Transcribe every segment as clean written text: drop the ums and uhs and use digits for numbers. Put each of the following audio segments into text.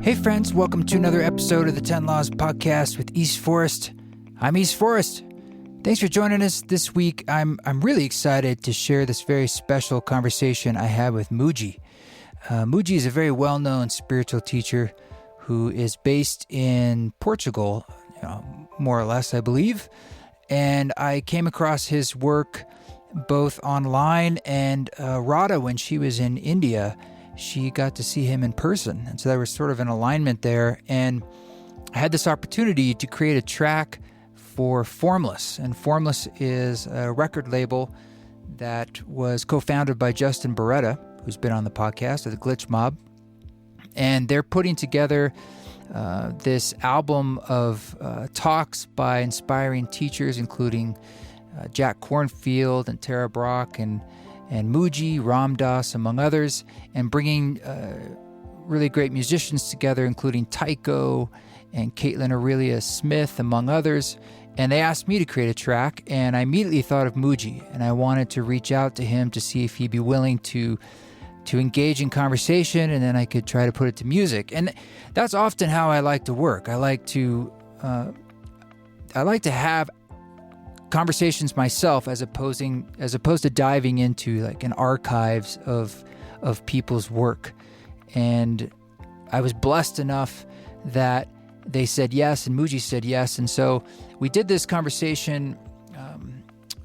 Hey friends, welcome to another episode of the 10 Laws podcast with East Forest. I'm East Forest. Thanks for joining us this week. I'm really excited to share this very special conversation I had with Mooji. Mooji is a very well-known spiritual teacher who is based in Portugal, more or less, I believe. And I came across his work both online and Radha, when she was in India, she got to see him in person. And so there was sort of an alignment there. And I had this opportunity to create a track for Formless. And Formless is a record label that was co-founded by Justin Beretta, who's been on the podcast, of the Glitch Mob. And they're putting together this album of talks by inspiring teachers, including Jack Kornfield and Tara Brach and Mooji, Ram Dass, among others, and bringing really great musicians together, including Tycho and Caitlin Aurelia Smith, among others. And they asked me to create a track, and I immediately thought of Mooji, and I wanted to reach out to him to see if he'd be willing to engage in conversation, and then I could try to put it to music. And that's often how I like to work. I like to have conversations myself as opposed to diving into like an archives of people's work. And I was blessed enough that they said yes, and Mooji said yes. And so we did this conversation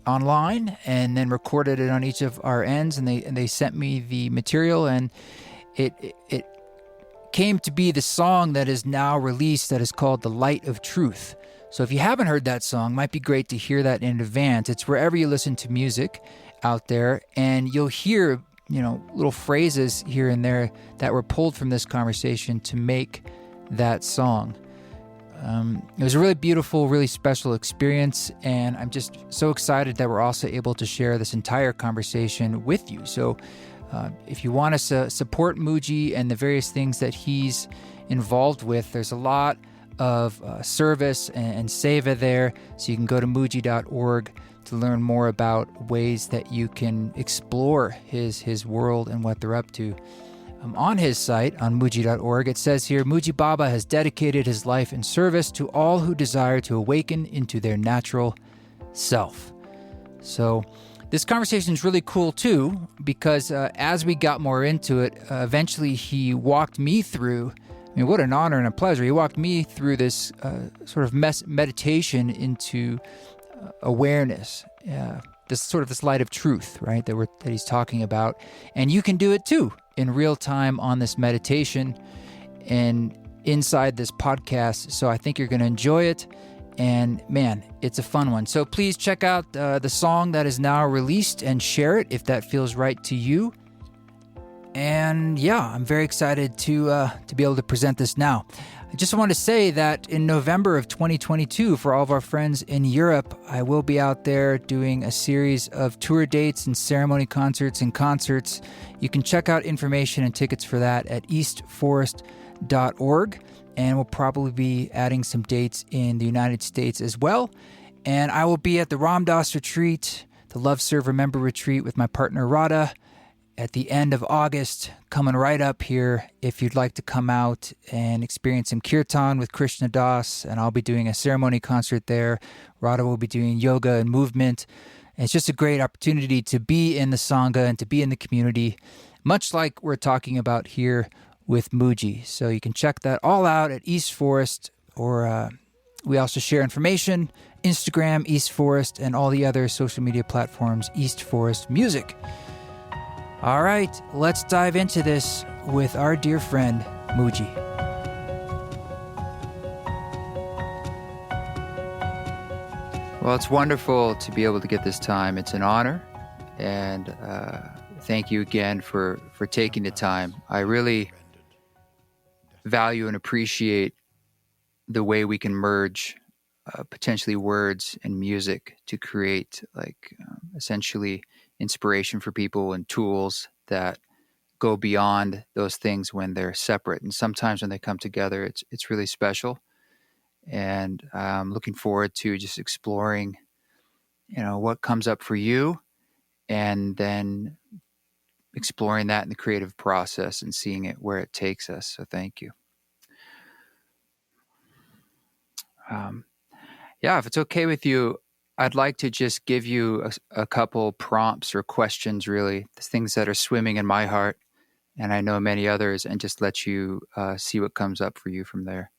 online and then recorded it on each of our ends, and they sent me the material, and it came to be the song that is now released that is called The Light of Truth. So if you haven't heard that song, it might be great to hear that in advance. It's wherever you listen to music out there, and you'll hear, little phrases here and there that were pulled from this conversation to make that song. It was a really beautiful, really special experience, and I'm just so excited that we're also able to share this entire conversation with you. So if you want to support Mooji and the various things that he's involved with, there's a lot of service and seva there, so you can go to mooji.org to learn more about ways that you can explore his world and what they're up to. On his site, on mooji.org, it says here, Mooji Baba has dedicated his life in service to all who desire to awaken into their natural self. So this conversation is really cool too, because as we got more into it, eventually he walked me through, what an honor and a pleasure. He walked me through this sort of meditation into awareness, this light of truth, right, that he's talking about. And you can do it too in real time on this meditation and inside this podcast. So I think you're going to enjoy it. And man, it's a fun one. So please check out the song that is now released and share it if that feels right to you. And yeah, I'm very excited to be able to present this now. I just want to say that in November of 2022, for all of our friends in Europe, I will be out there doing a series of tour dates and ceremony concerts and concerts. You can check out information and tickets for that at eastforest.org. And we'll probably be adding some dates in the United States as well. And I will be at the Ram Dass retreat, the Love Serve Remember retreat with my partner Radha, at the end of August, coming right up here. If you'd like to come out and experience some kirtan with Krishna Das, and I'll be doing a ceremony concert there. Radha will be doing yoga and movement. And it's just a great opportunity to be in the Sangha and to be in the community, much like we're talking about here with Mooji. So you can check that all out at East Forest, or we also share information, Instagram, East Forest, and all the other social media platforms, East Forest Music. All right, let's dive into this with our dear friend, Mooji. Well, it's wonderful to be able to get this time. It's an honor, and thank you again for taking the time. I really value and appreciate the way we can merge potentially words and music to create essentially inspiration for people and tools that go beyond those things when they're separate. And sometimes when they come together, it's really special. And I'm looking forward to just exploring, what comes up for you, and then exploring that in the creative process and seeing it where it takes us. So thank you. Yeah, if it's okay with you, I'd like to just give you a couple prompts or questions, really, the things that are swimming in my heart, and I know many others, and just let you see what comes up for you from there.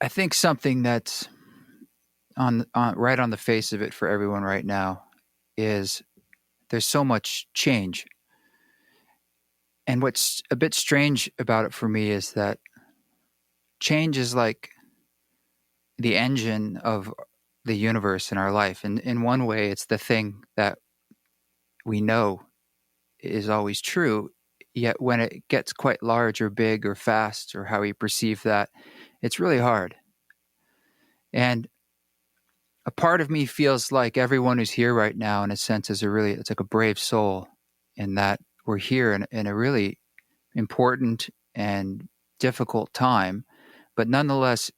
I think something that's right on the face of it for everyone right now is there's so much change. And what's a bit strange about it for me is that change is like the engine of the universe in our life. And in one way, it's the thing that we know is always true. Yet when it gets quite large or big or fast or how we perceive that, it's really hard. And a part of me feels like everyone who's here right now, in a sense, it's like a brave soul, in that we're here in a really important and difficult time, but nonetheless,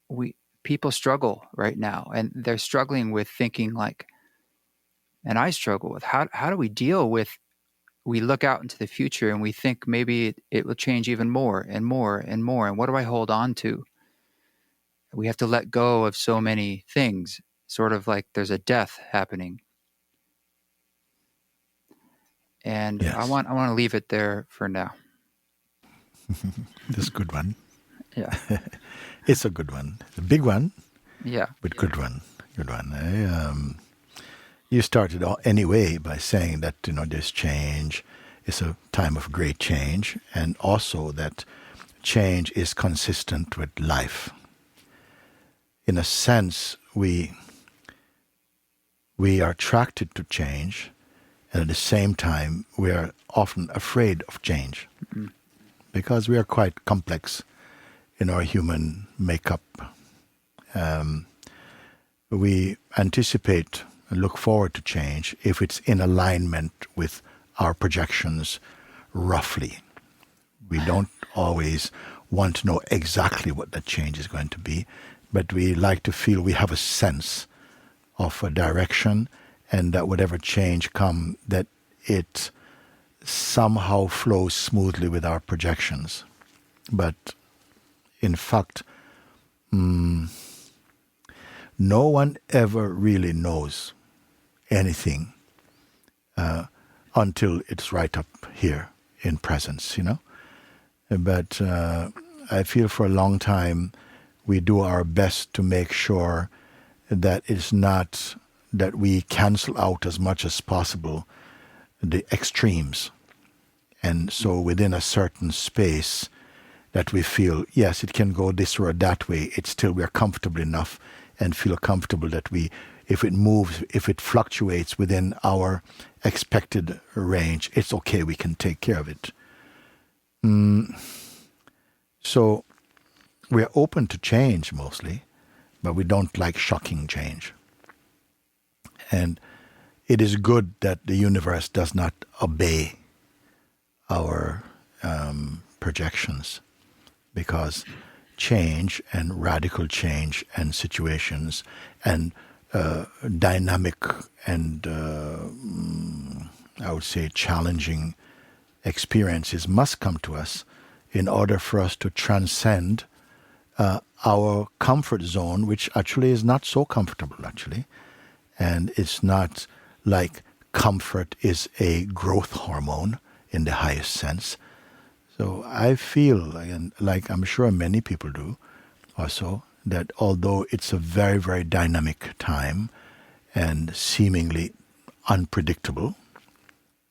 we people struggle right now, and they're struggling with thinking like, and I struggle with how do we deal with. We look out into the future and we think maybe it will change even more and more and more. And what do I hold on to? We have to let go of so many things, sort of like there's a death happening. And Yes. I want to leave it there for now. That's a good one. Yeah. It's a good one. A big one, Yeah. but good one. Good one. You started anyway by saying that, this change is a time of great change, and also that change is consistent with life. In a sense, we are attracted to change, and at the same time, we are often afraid of change, because we are quite complex in our human makeup. We anticipate and look forward to change if it's in alignment with our projections roughly. We don't always want to know exactly what that change is going to be, but we like to feel we have a sense of a direction, and that whatever change comes, that it somehow flows smoothly with our projections. But in fact, no one ever really knows anything until it's right up here in presence, But I feel for a long time we do our best to make sure that it's not that we cancel out as much as possible the extremes. And so within a certain space that we feel, yes, it can go this or that way, it's still we're comfortable enough and feel comfortable that if it moves, if it fluctuates within our expected range, it's okay, we can take care of it. So we are open to change mostly, but we don't like shocking change. And it is good that the universe does not obey our projections, because change and radical change and situations and dynamic and I would say challenging experiences must come to us in order for us to transcend our comfort zone, which actually is not so comfortable, actually. And it's not like comfort is a growth hormone in the highest sense. So I feel, and like I'm sure many people do also, that although it's a very, very dynamic time and seemingly unpredictable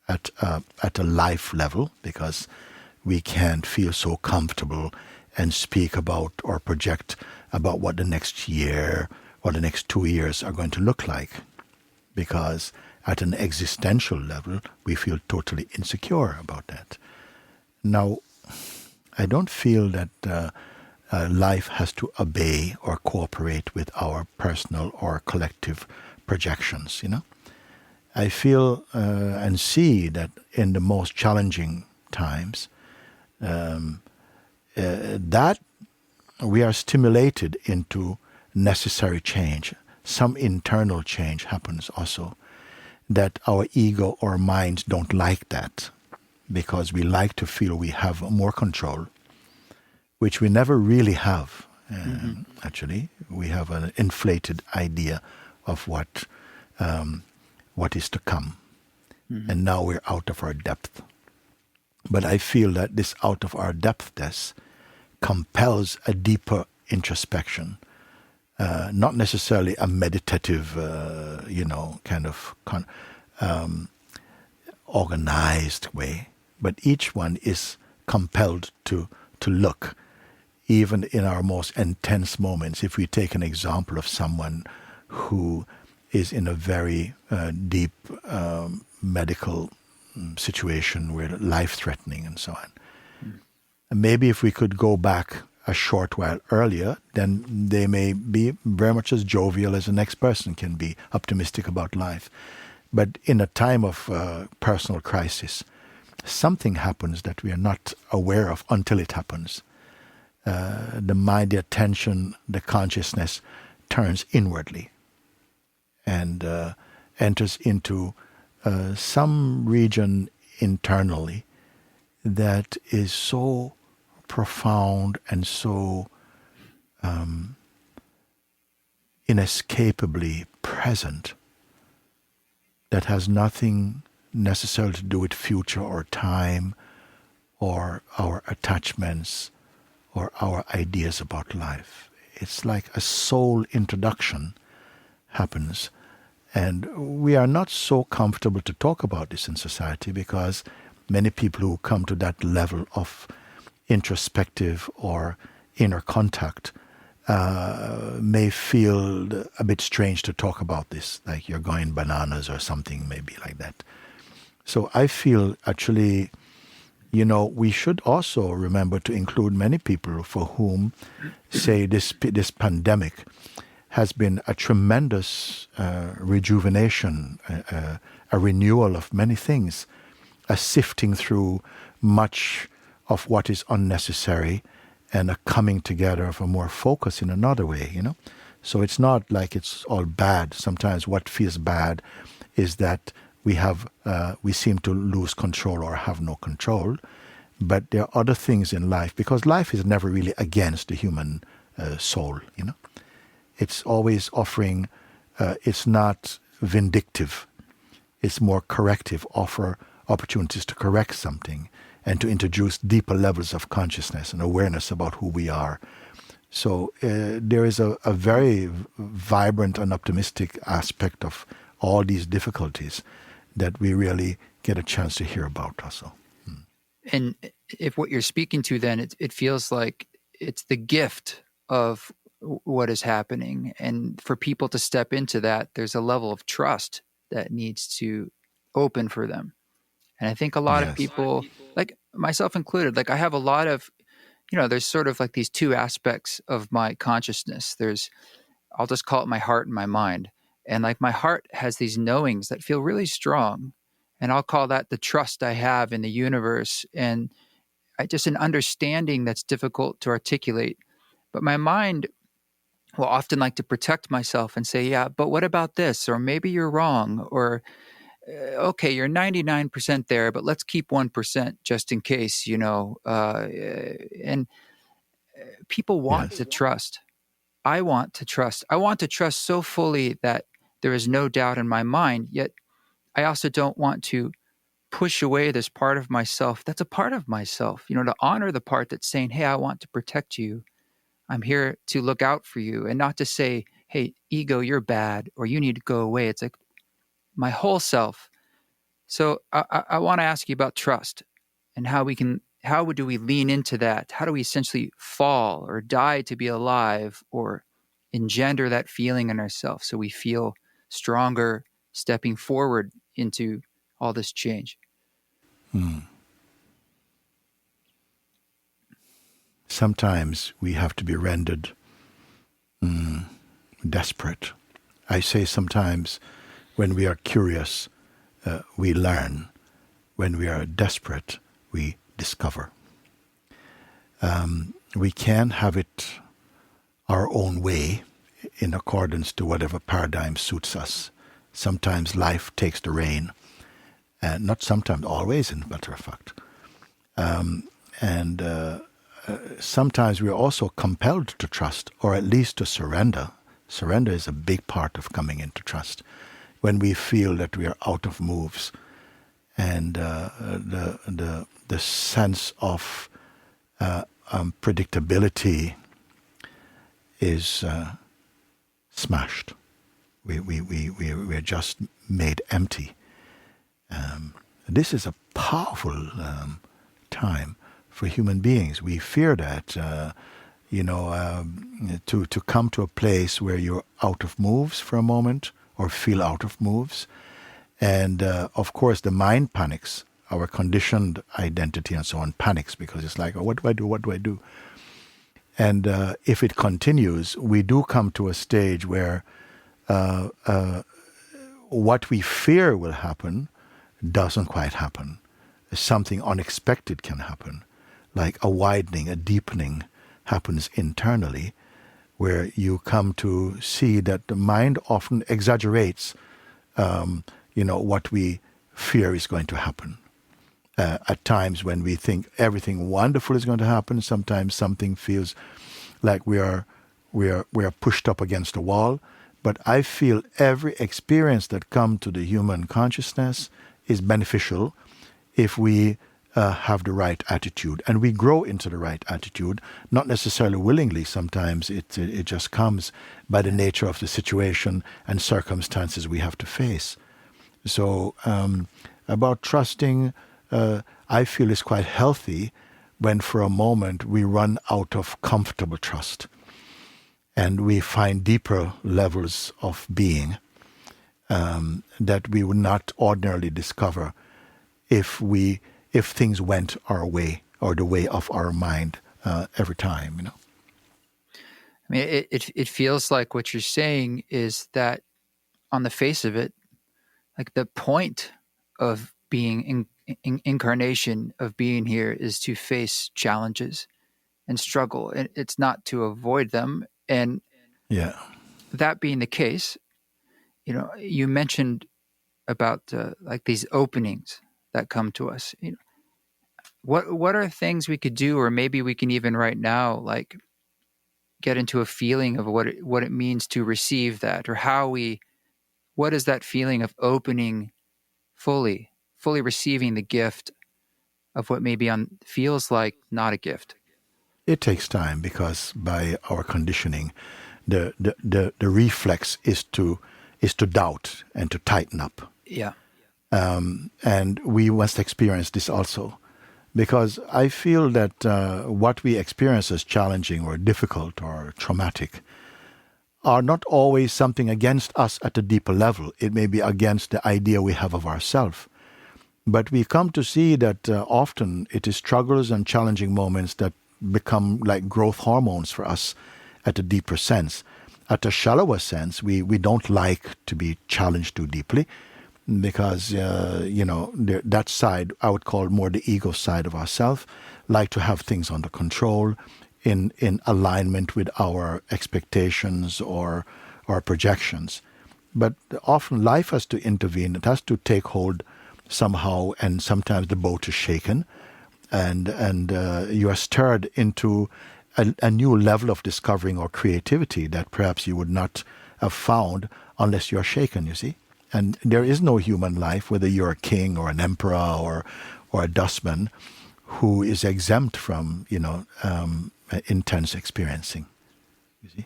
at a life level, because we can't feel so comfortable and speak about or project about what the next year or the next 2 years are going to look like, because at an existential level we feel totally insecure about that. Now, I don't feel that life has to obey or cooperate with our personal or collective projections, I feel and see that in the most challenging times, that we are stimulated into necessary change. Some internal change happens also, that our ego or minds don't like that, because we like to feel we have more control. which we never really have. Actually, we have an inflated idea of what is to come, and now we're out of our depth. But I feel that this out of our depthness compels a deeper introspection, not necessarily a meditative, kind of organized way, but each one is compelled to look, even in our most intense moments. If we take an example of someone who is in a very deep medical situation where life-threatening and so on. And maybe if we could go back a short while earlier, then they may be very much as jovial as the next person can be, optimistic about life. But in a time of personal crisis, something happens that we are not aware of until it happens. The mind, the attention, the consciousness turns inwardly and enters into some region internally that is so profound and so inescapably present that has nothing necessarily to do with future or time or our attachments or our ideas about life. It's like a soul introduction happens. And we are not so comfortable to talk about this in society because many people who come to that level of introspective or inner contact may feel a bit strange to talk about this, like you're going bananas or something maybe like that. So I feel actually, we should also remember to include many people for whom, say, this pandemic has been a tremendous rejuvenation, a renewal of many things, a sifting through much of what is unnecessary and a coming together of a more focus in another way, So it's not like it's all bad. Sometimes what feels bad is that we seem to lose control or have no control. But there are other things in life, because life is never really against the human soul, It's always offering, it's not vindictive. It's more corrective, offer opportunities to correct something and to introduce deeper levels of consciousness and awareness about who we are. So there is a very vibrant and optimistic aspect of all these difficulties that we really get a chance to hear about also. And if what you're speaking to, then it feels like it's the gift of what is happening. And for people to step into that, there's a level of trust that needs to open for them. And I think a lot of people, like myself included, like I have a lot of, there's sort of like these two aspects of my consciousness. I'll just call it my heart and my mind. And like my heart has these knowings that feel really strong. And I'll call that the trust I have in the universe. And just an understanding that's difficult to articulate. But my mind will often like to protect myself and say, yeah, but what about this? Or maybe you're wrong. Or, okay, you're 99% there, but let's keep 1% just in case, and people want to trust. I want to trust. I want to trust so fully that there is no doubt in my mind, yet I also don't want to push away this part of myself that's a part of myself, to honor the part that's saying, hey, I want to protect you. I'm here to look out for you, and not to say, hey, ego, you're bad, or you need to go away. It's like my whole self. So I want to ask you about trust and how do we lean into that? How do we essentially fall or die to be alive or engender that feeling in ourselves so we feel stronger stepping forward into all this change? Sometimes we have to be rendered desperate. I say sometimes when we are curious, we learn. When we are desperate, we discover. We can have it our own way in accordance to whatever paradigm suits us. Sometimes life takes the rein, and not sometimes, always, in matter of fact. And sometimes we are also compelled to trust, or at least to surrender. Surrender is a big part of coming into trust. When we feel that we are out of moves, and the sense of predictability is smashed. We're just made empty. This is a powerful time for human beings. We fear that, to come to a place where you're out of moves for a moment, or feel out of moves. And of course, the mind panics. Our conditioned identity and so on panics, because it's like, oh, what do I do? What do I do? And if it continues, we do come to a stage where what we fear will happen doesn't quite happen. Something unexpected can happen, like a widening, a deepening happens internally, where you come to see that the mind often exaggerates, what we fear is going to happen. At times when we think everything wonderful is going to happen, sometimes something feels like we are pushed up against a wall. But I feel every experience that comes to the human consciousness is beneficial if we have the right attitude, and we grow into the right attitude, not necessarily willingly. Sometimes it just comes by the nature of the situation and circumstances we have to face. So about trusting, I feel is quite healthy when for a moment we run out of comfortable trust and we find deeper levels of being that we would not ordinarily discover if things went our way or the way of our mind every time. I mean, it feels like what you're saying is that on the face of it, like the point of being incarnation, of being here, is to face challenges and struggle, and it's not to avoid them. And that being the case, you mentioned about like these openings that come to us. What are things we could do, or maybe we can even right now, like get into a feeling of what it means to receive that, or what is that feeling of opening fully receiving the gift of what maybe feels like not a gift? It takes time, because by our conditioning, the reflex is to doubt and to tighten up. Yeah. And we must experience this also, because I feel that what we experience as challenging or difficult or traumatic are not always something against us at a deeper level. It may be against the idea we have of ourselves. But we come to see that often it is struggles and challenging moments that become like growth hormones for us at a deeper sense. At a shallower sense, we don't like to be challenged too deeply, because, that side, I would call more the ego side of ourself, like to have things under control, in alignment with our expectations or our projections. But often life has to intervene. It has to take hold somehow, and sometimes the boat is shaken, and you are stirred into a new level of discovering or creativity that perhaps you would not have found unless you are shaken, you see. And there is no human life, whether you're a king or an emperor or a dustman, who is exempt from, intense experiencing, you see.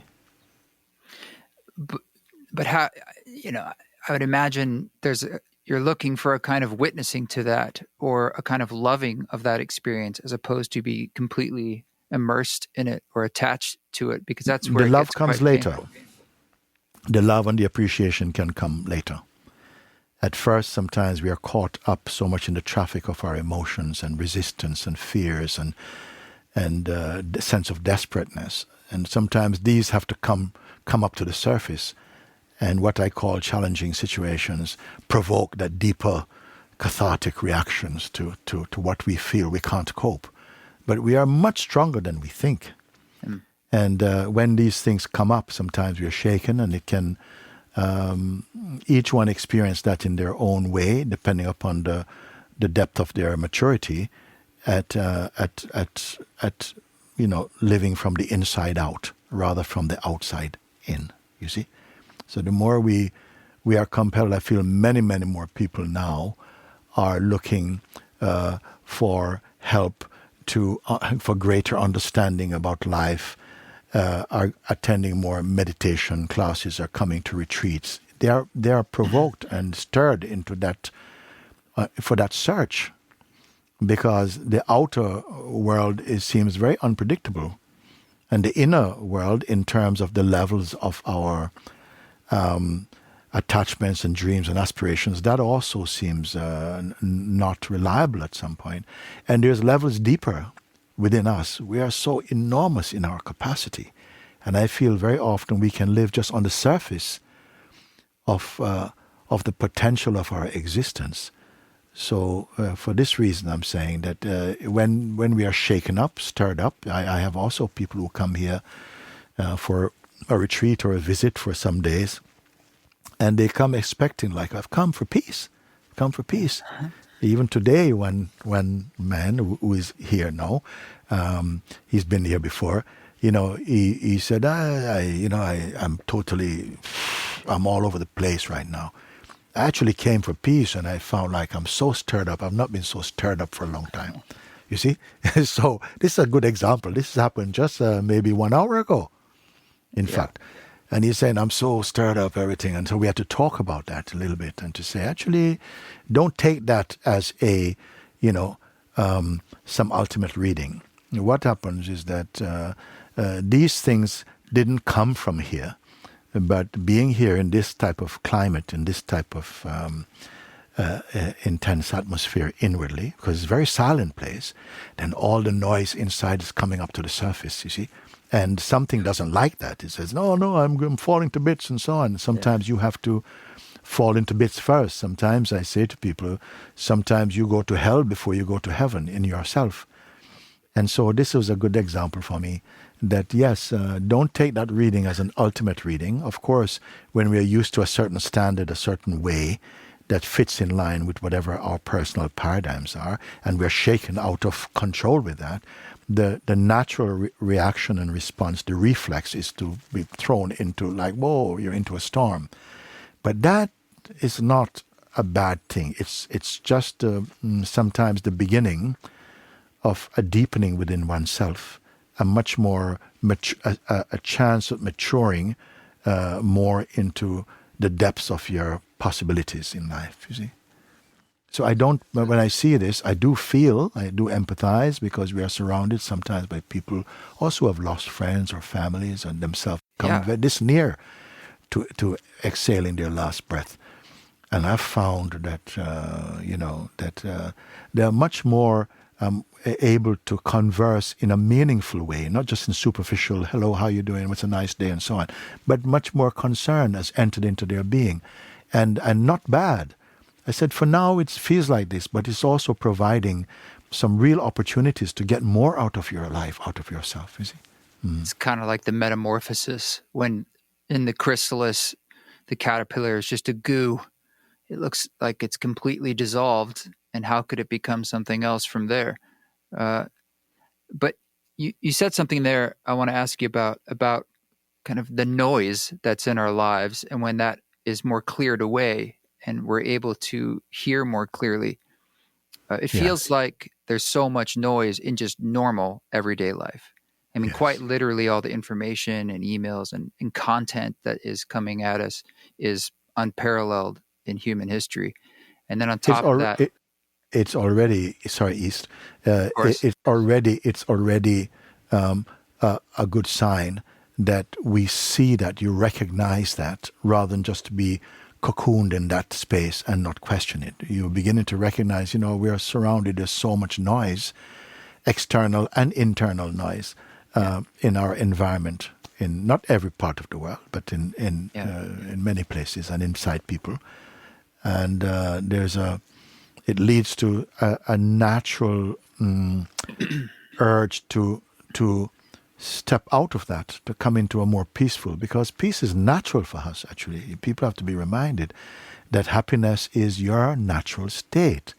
But how, I would imagine you're looking for a kind of witnessing to that, or a kind of loving of that experience, as opposed to be completely immersed in it or attached to it, because that's where the love comes later. Painful. The love and the appreciation can come later. At first, sometimes we are caught up so much in the traffic of our emotions and resistance and fears and the sense of desperateness. And sometimes these have to come up to the surface. And what I call challenging situations provoke that deeper cathartic reactions to what we feel we can't cope. But we are much stronger than we think. Mm. And when these things come up, sometimes we are shaken, and it can each one experience that in their own way, depending upon the depth of their maturity, at living from the inside out rather from the outside in, you see. So the more we are compelled, I feel many, many more people now are looking for help for greater understanding about life, are attending more meditation classes, are coming to retreats. They are provoked and stirred into that for that search, because the outer world seems very unpredictable, and the inner world, in terms of the levels of our attachments and dreams and aspirations, that also seems not reliable at some point. And there's levels deeper within us. We are so enormous in our capacity, and I feel very often we can live just on the surface of the potential of our existence. So for this reason, I'm saying that when we are shaken up, stirred up, I have also people who come here for a retreat or a visit for some days, and they come expecting, like, I've come for peace, come for peace. Even today, one man who is here now, he's been here before, he said, I'm all over the place right now. I actually came for peace, and I found like I'm so stirred up. I've not been so stirred up for a long time. You see? So this is a good example. This happened just maybe 1 hour ago, in fact. And he's saying, I'm so stirred up, everything. And so we had to talk about that a little bit and to say, actually, don't take that as some ultimate reading. What happens is that these things didn't come from here. But being here in this type of climate, in this type of intense atmosphere inwardly, because it's a very silent place, then all the noise inside is coming up to the surface, you see. And something doesn't like that. It says, no, I'm falling to bits and so on. Sometimes you have to fall into bits first. Sometimes I say to people, sometimes you go to hell before you go to heaven in yourself. And so this was a good example for me that, yes, don't take that reading as an ultimate reading. Of course, when we are used to a certain standard, a certain way that fits in line with whatever our personal paradigms are, and we're shaken out of control with that, the natural reaction and response, the reflex, is to be thrown into like, whoa, you're into a storm. But that is not a bad thing. It's just sometimes the beginning of a deepening within oneself, a much more a chance of maturing more into the depths of your possibilities in life, you see. So when I see this, I do empathize, because we are surrounded sometimes by people also who have lost friends or families and themselves come this near to exhaling their last breath. And I've found that, they are much more able to converse in a meaningful way, not just in superficial, hello, how you doing, what's a nice day, and so on, but much more concern has entered into their being, and not bad. I said, for now it feels like this, but it's also providing some real opportunities to get more out of your life, out of yourself, you see. It's kind of like the metamorphosis, when in the chrysalis, the caterpillar is just a goo. It looks like it's completely dissolved, and how could it become something else from there? But you said something there I want to ask you about kind of the noise that's in our lives, and when that is more cleared away and we're able to hear more clearly, it feels like there's so much noise in just normal everyday life. I mean, quite literally all the information and emails and content that is coming at us is unparalleled in human history. And then on top of that... It's already, East, it's already a good sign that we see that, you recognize that, rather than just to be cocooned in that space and not question it. You're beginning to recognize, we are surrounded, there's so much noise, external and internal noise, in our environment, in not every part of the world, but in many places and inside people. And it leads to a natural urge to step out of that, to come into a more peaceful, because peace is natural for us, actually. People have to be reminded that happiness is your natural state.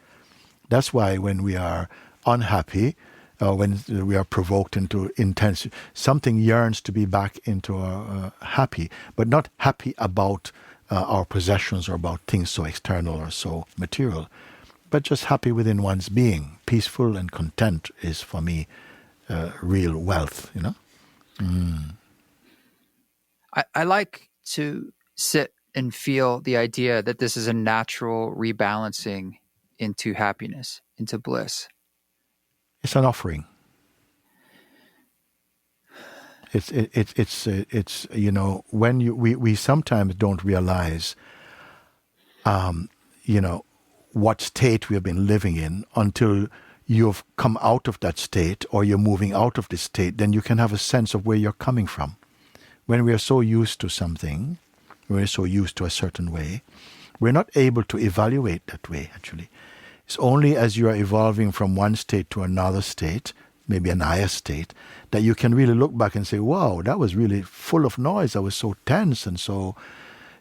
That's why when we are unhappy, when we are provoked into intense, something yearns to be back into happy, but not happy about our possessions or about things so external or so material, but just happy within one's being. Peaceful and content is for me real wealth, you know? I like to sit and feel the idea that this is a natural rebalancing into happiness, into bliss. It's an offering. It's you know, when we sometimes don't realize you know, what state we have been living in until you've come out of that state or you're moving out of this state. Then you can have a sense of where you're coming from. When we are so used to something, we're so used to a certain way, we're not able to evaluate that way, actually. It's only as you are evolving from one state to another state, maybe an higher state, that you can really look back and say, wow, that was really full of noise. I was so tense and so,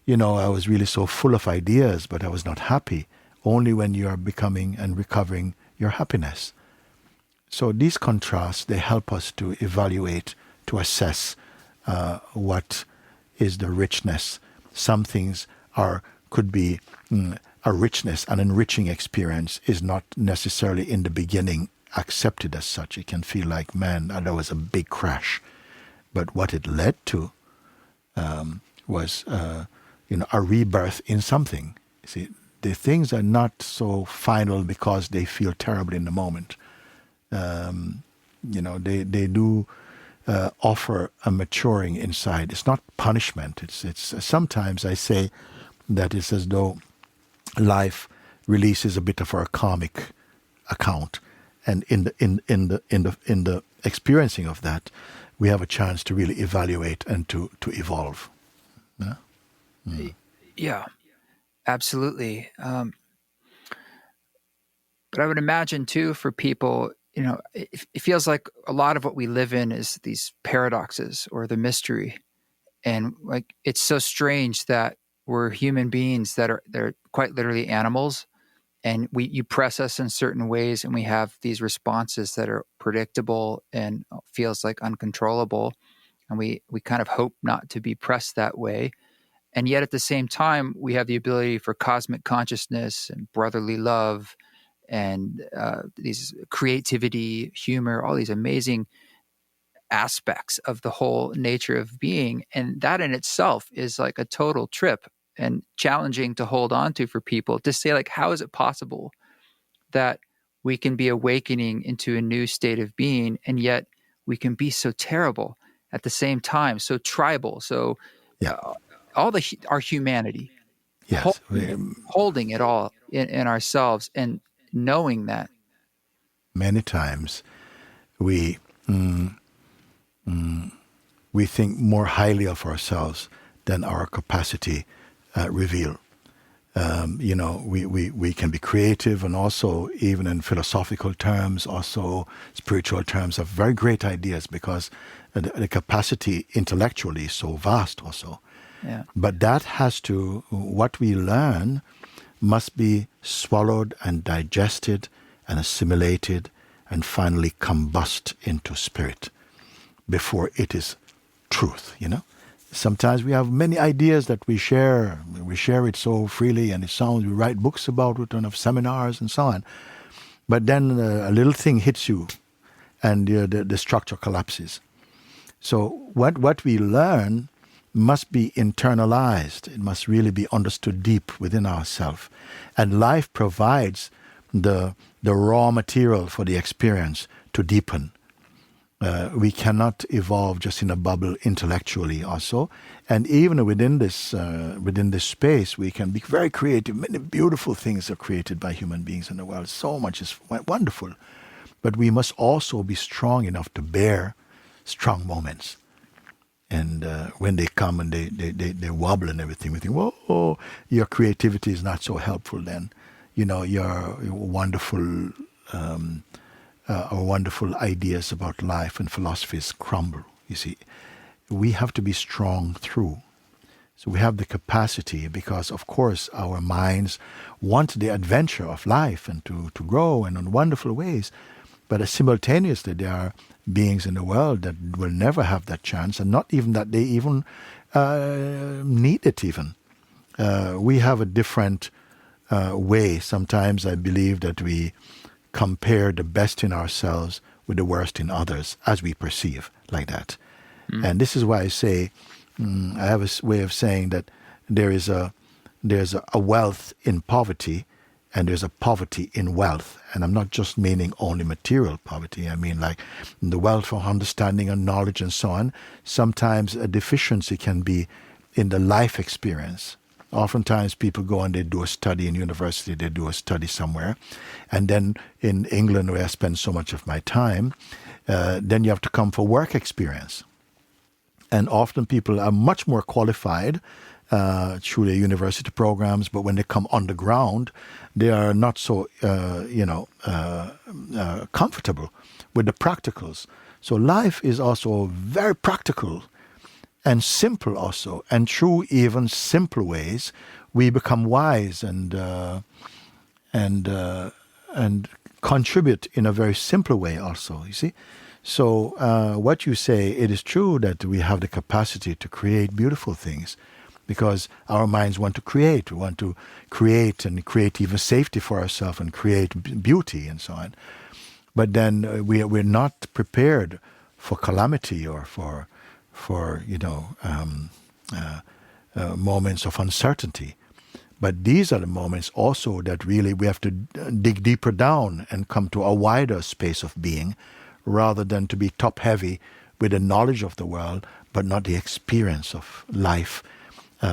you know, I was really so full of ideas, but I was not happy. Only when you are becoming and recovering your happiness. So these contrasts, they help us to evaluate, to assess what is the richness. Some things could be a richness, an enriching experience is not necessarily in the beginning accepted as such. It can feel like, man, that was a big crash. But what it led to was, you know, a rebirth in something. You see, the things are not so final because they feel terrible in the moment. You know, they do offer a maturing inside. It's not punishment. It's sometimes I say that it's as though life releases a bit of our karmic account, and in the experiencing of that, we have a chance to really evaluate and to evolve. Yeah? Yeah, absolutely. But I would imagine too, for people, you know, it feels like a lot of what we live in is these paradoxes or the mystery. And like, it's so strange that we're human beings they're quite literally animals. And you press us in certain ways and we have these responses that are predictable and feels like uncontrollable. And we kind of hope not to be pressed that way. And yet at the same time, we have the ability for cosmic consciousness and brotherly love and these creativity, humor, all these amazing aspects of the whole nature of being. And that in itself is like a total trip and challenging to hold on to for people to say, like, how is it possible that we can be awakening into a new state of being and yet we can be so terrible at the same time, so tribal, so Yeah. our humanity, Yes. holding it all in ourselves and knowing that. Many times we think more highly of ourselves than our capacity reveal. You know, we can be creative, and also even in philosophical terms, also spiritual terms, have very great ideas because the capacity intellectually is so vast also. Yeah. But that what we learn must be swallowed and digested and assimilated and finally combust into spirit before it is truth, you know. Sometimes we have many ideas that we share it so freely, and we write books about it and have seminars and so on. But then a little thing hits you and the structure collapses. So what we learn must be internalized. It must really be understood deep within ourselves. And life provides the raw material for the experience to deepen. We cannot evolve just in a bubble intellectually also. And even within this space, we can be very creative. Many beautiful things are created by human beings in the world. So much is wonderful. But we must also be strong enough to bear strong moments. And when they come and they wobble and everything, we think, whoa, your creativity is not so helpful then. You know, your wonderful our wonderful ideas about life and philosophies crumble. You see, we have to be strong through. So we have the capacity because, of course, our minds want the adventure of life and to grow and in wonderful ways. But simultaneously, there are beings in the world that will never have that chance, and not even that they even need it even. We have a different way. Sometimes I believe that we compare the best in ourselves with the worst in others, as we perceive like that. And this is why I say, I have a way of saying that there's a wealth in poverty, and there's a poverty in wealth. And I'm not just meaning only material poverty. I mean like the wealth of understanding and knowledge and so on. Sometimes a deficiency can be in the life experience. Oftentimes people go and they do a study in university, they do a study somewhere. And then in England, where I spend so much of my time, then you have to come for work experience. And often people are much more qualified through their university programs, but when they come on the ground, they are not so, comfortable with the practicals. So life is also very practical and simple also. And through even simple ways, we become wise and contribute in a very simple way also, you see. So what you say, it is true that we have the capacity to create beautiful things, because our minds want to create. We want to create and create even safety for ourselves and create beauty and so on. But then we're not prepared for calamity or for moments of uncertainty. But these are the moments also that really we have to dig deeper down and come to a wider space of being, rather than to be top-heavy with the knowledge of the world, but not the experience of life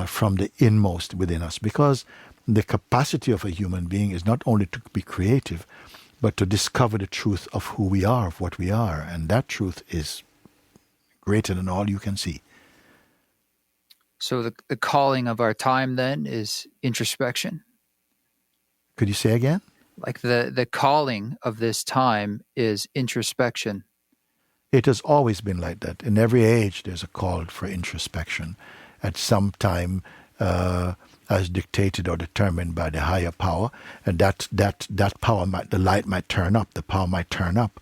from the inmost within us. Because the capacity of a human being is not only to be creative, but to discover the truth of who we are, of what we are. And that truth is greater than all you can see. So the calling of our time then is introspection. Could you say again? Like the calling of this time is introspection. It has always been like that. In every age, there's a call for introspection. At some time, as dictated or determined by the higher power, and that power the light might turn up, the power might turn up,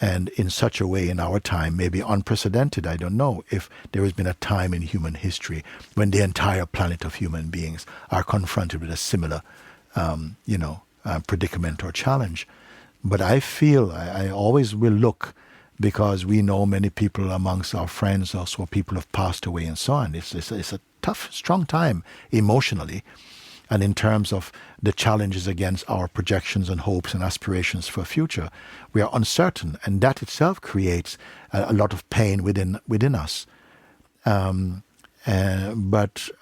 and in such a way in our time, maybe unprecedented. I don't know if there has been a time in human history when the entire planet of human beings are confronted with a similar, predicament or challenge. But I feel I always will look, because we know many people amongst our friends also, people have passed away and so on. It's a tough, strong time emotionally, and in terms of the challenges against our projections and hopes and aspirations for future. We are uncertain, and that itself creates a lot of pain within us. But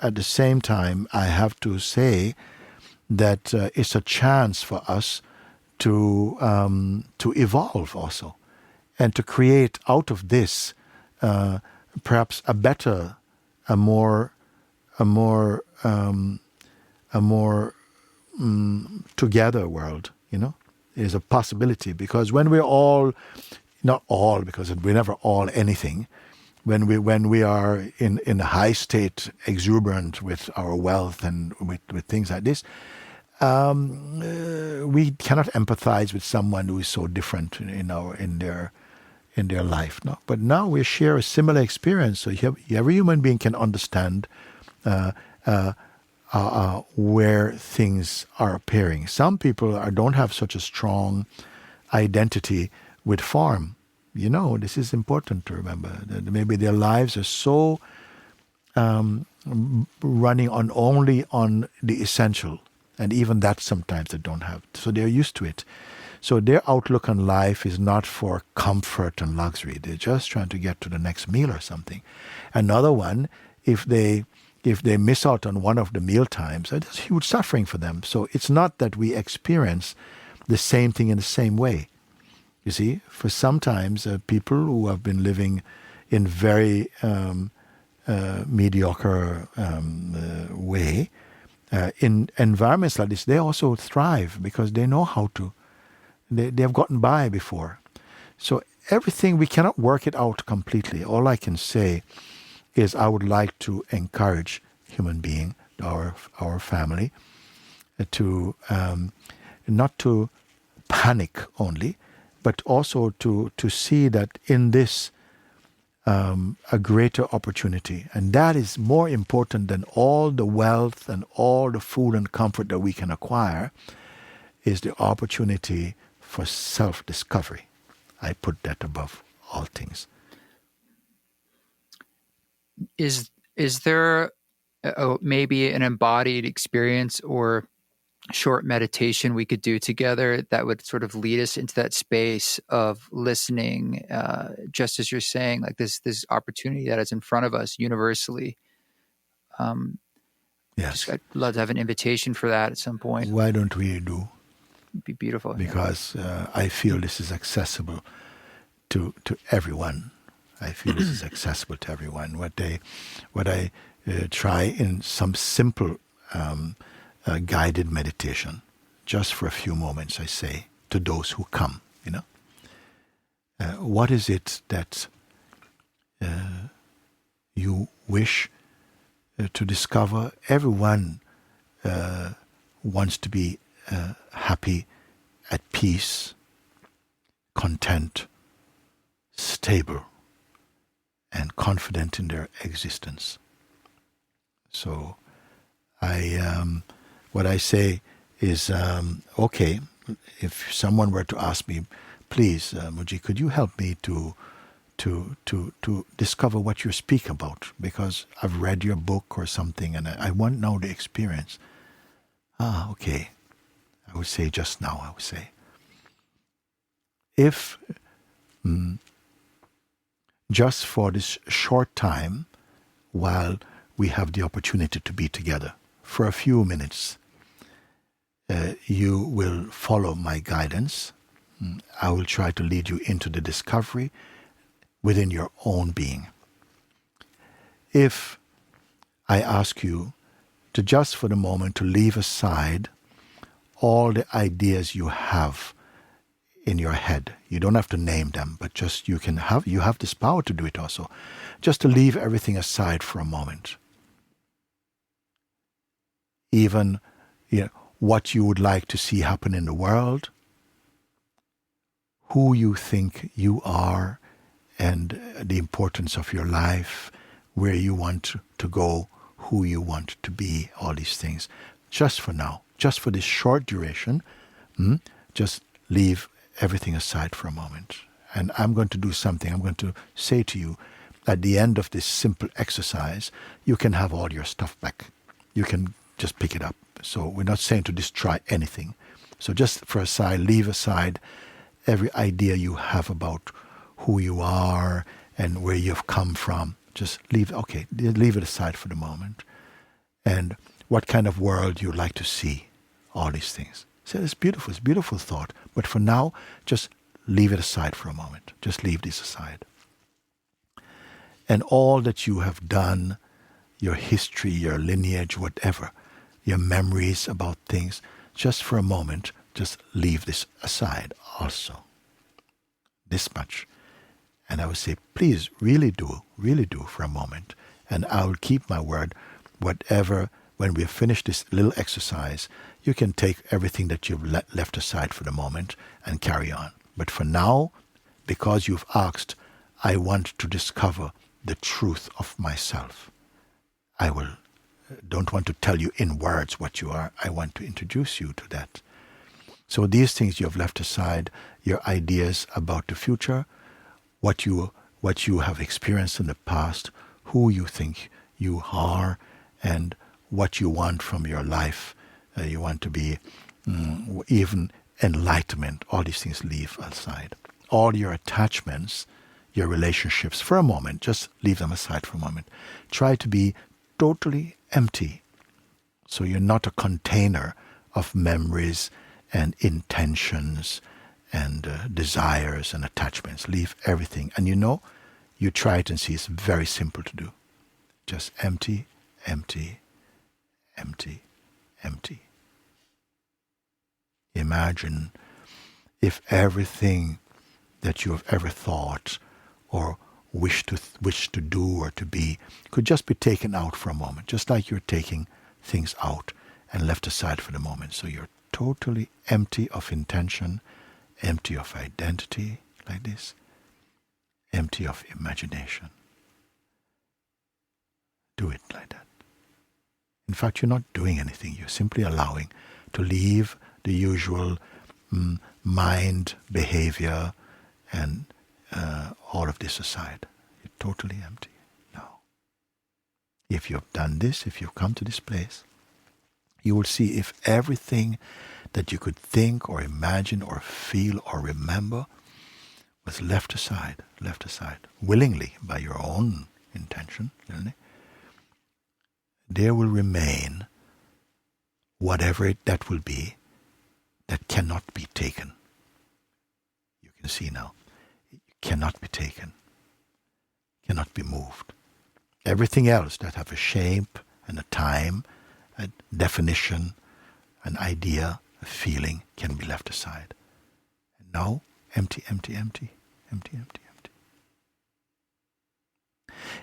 at the same time, I have to say that it's a chance for us to evolve also, and to create out of this perhaps a better, a more together world. Is a possibility, because when we're all, not all, because we're never all anything. When we are in a high state, exuberant with our wealth and with things like this, we cannot empathize with someone who is so different in their life. No? But now we share a similar experience, so every human being can understand where things are appearing. Some people don't have such a strong identity with form. This is important to remember, that maybe their lives are so running only on the essential, and even that sometimes they don't have. So they're used to it. So their outlook on life is not for comfort and luxury. They're just trying to get to the next meal or something. Another one, if they miss out on one of the meal times, it's huge suffering for them. So it's not that we experience the same thing in the same way. You see, for sometimes people who have been living in very mediocre way, in environments like this, they also thrive because they know how to. They have gotten by before. So everything, we cannot work it out completely. All I can say is I would like to encourage human being, our family, to not to panic only, but also to see that in this a greater opportunity. And that is more important than all the wealth and all the food and comfort that we can acquire, is the opportunity for self-discovery. I put that above all things. Is there maybe an embodied experience or short meditation we could do together that would sort of lead us into that space of listening, just as you're saying, like this opportunity that is in front of us universally? Yes. I'd love to have an invitation for that at some point. Why don't we do? It'd be beautiful. Because I feel this is accessible to everyone. I feel this is accessible to everyone. What I try in some simple guided meditation, just for a few moments, I say to those who come, what is it that you wish to discover? Everyone wants to be happy, at peace, content, stable, and confident in their existence. So what I say is, okay, if someone were to ask me, please, Mooji, could you help me to discover what you speak about? Because I've read your book or something, and I want now the experience. Okay. I would say just now, if just for this short time, while we have the opportunity to be together, for a few minutes, you will follow my guidance. I will try to lead you into the discovery within your own being. If I ask you to just for the moment to leave aside all the ideas you have in your head, you don't have to name them, but just you have this power to do it also, just to leave everything aside for a moment. Even what you would like to see happen in the world, who you think you are, and the importance of your life, where you want to go, who you want to be, all these things. Just for now, just for this short duration, just leave everything aside for a moment. And I'm going to do something. I'm going to say to you, at the end of this simple exercise, you can have all your stuff back. You can just pick it up. So we're not saying to destroy anything. So just for a side, leave aside every idea you have about who you are and where you've come from. Just leave it aside for the moment. And what kind of world you'd like to see, all these things. So it's a beautiful thought. But for now, just leave it aside for a moment. Just leave this aside. And all that you have done, your history, your lineage, whatever, your memories about things, just for a moment, just leave this aside also. This much. And I would say, please, really do for a moment. And I will keep my word. Whatever, when we have finished this little exercise, you can take everything that you've left aside for the moment and carry on. But for now, because you've asked, I want to discover the truth of myself. Don't want to tell you in words what you are. I want to introduce you to that. So these things you have left aside, your ideas about the future, what you have experienced in the past, who you think you are, and what you want from your life. You want to be even enlightenment. All these things leave aside. All your attachments, your relationships, for a moment, just leave them aside for a moment. Try to be totally empty. So you're not a container of memories and intentions and desires and attachments. Leave everything. And you try it and see it's very simple to do. Just empty, empty, empty, empty. Imagine if everything that you have ever thought or wished to do or to be could just be taken out for a moment, just like you're taking things out and left aside for the moment. So you're totally empty of intention, empty of identity, like this, empty of imagination. Do it like that. In fact, you're not doing anything. You're simply allowing to leave the usual mind, behavior, and all of this aside. You're totally empty now. If you've done this, if you've come to this place, you will see if everything that you could think or imagine or feel or remember was left aside, willingly by your own intention, there will remain whatever that will be that cannot be taken. You can see now, it cannot be taken, cannot be moved. Everything else that have a shape and a time, a definition, an idea, a feeling can be left aside. And now, empty, empty, empty, empty, empty, empty.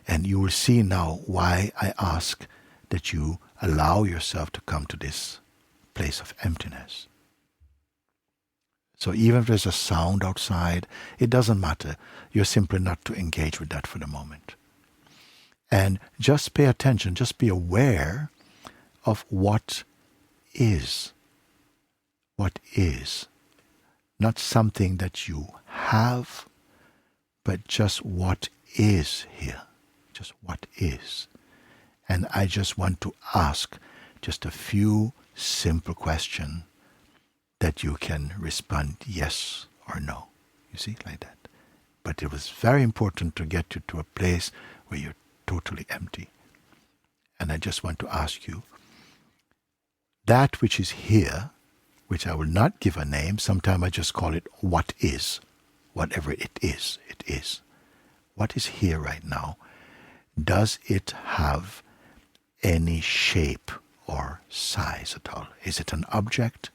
And you will see now why I ask that you allow yourself to come to this place of emptiness. So even if there's a sound outside, it doesn't matter. You're simply not to engage with that for the moment. And just pay attention, just be aware of what is. What is. Not something that you have, but just what is here. Just what is. And I just want to ask just a few simple questions that you can respond yes or no. You see, like that. But it was very important to get you to a place where you're totally empty. And I just want to ask you, that which is here, which I will not give a name, sometimes I just call it what is. Whatever it is, it is. What is here right now? Does it have any shape or size at all? Is it an object?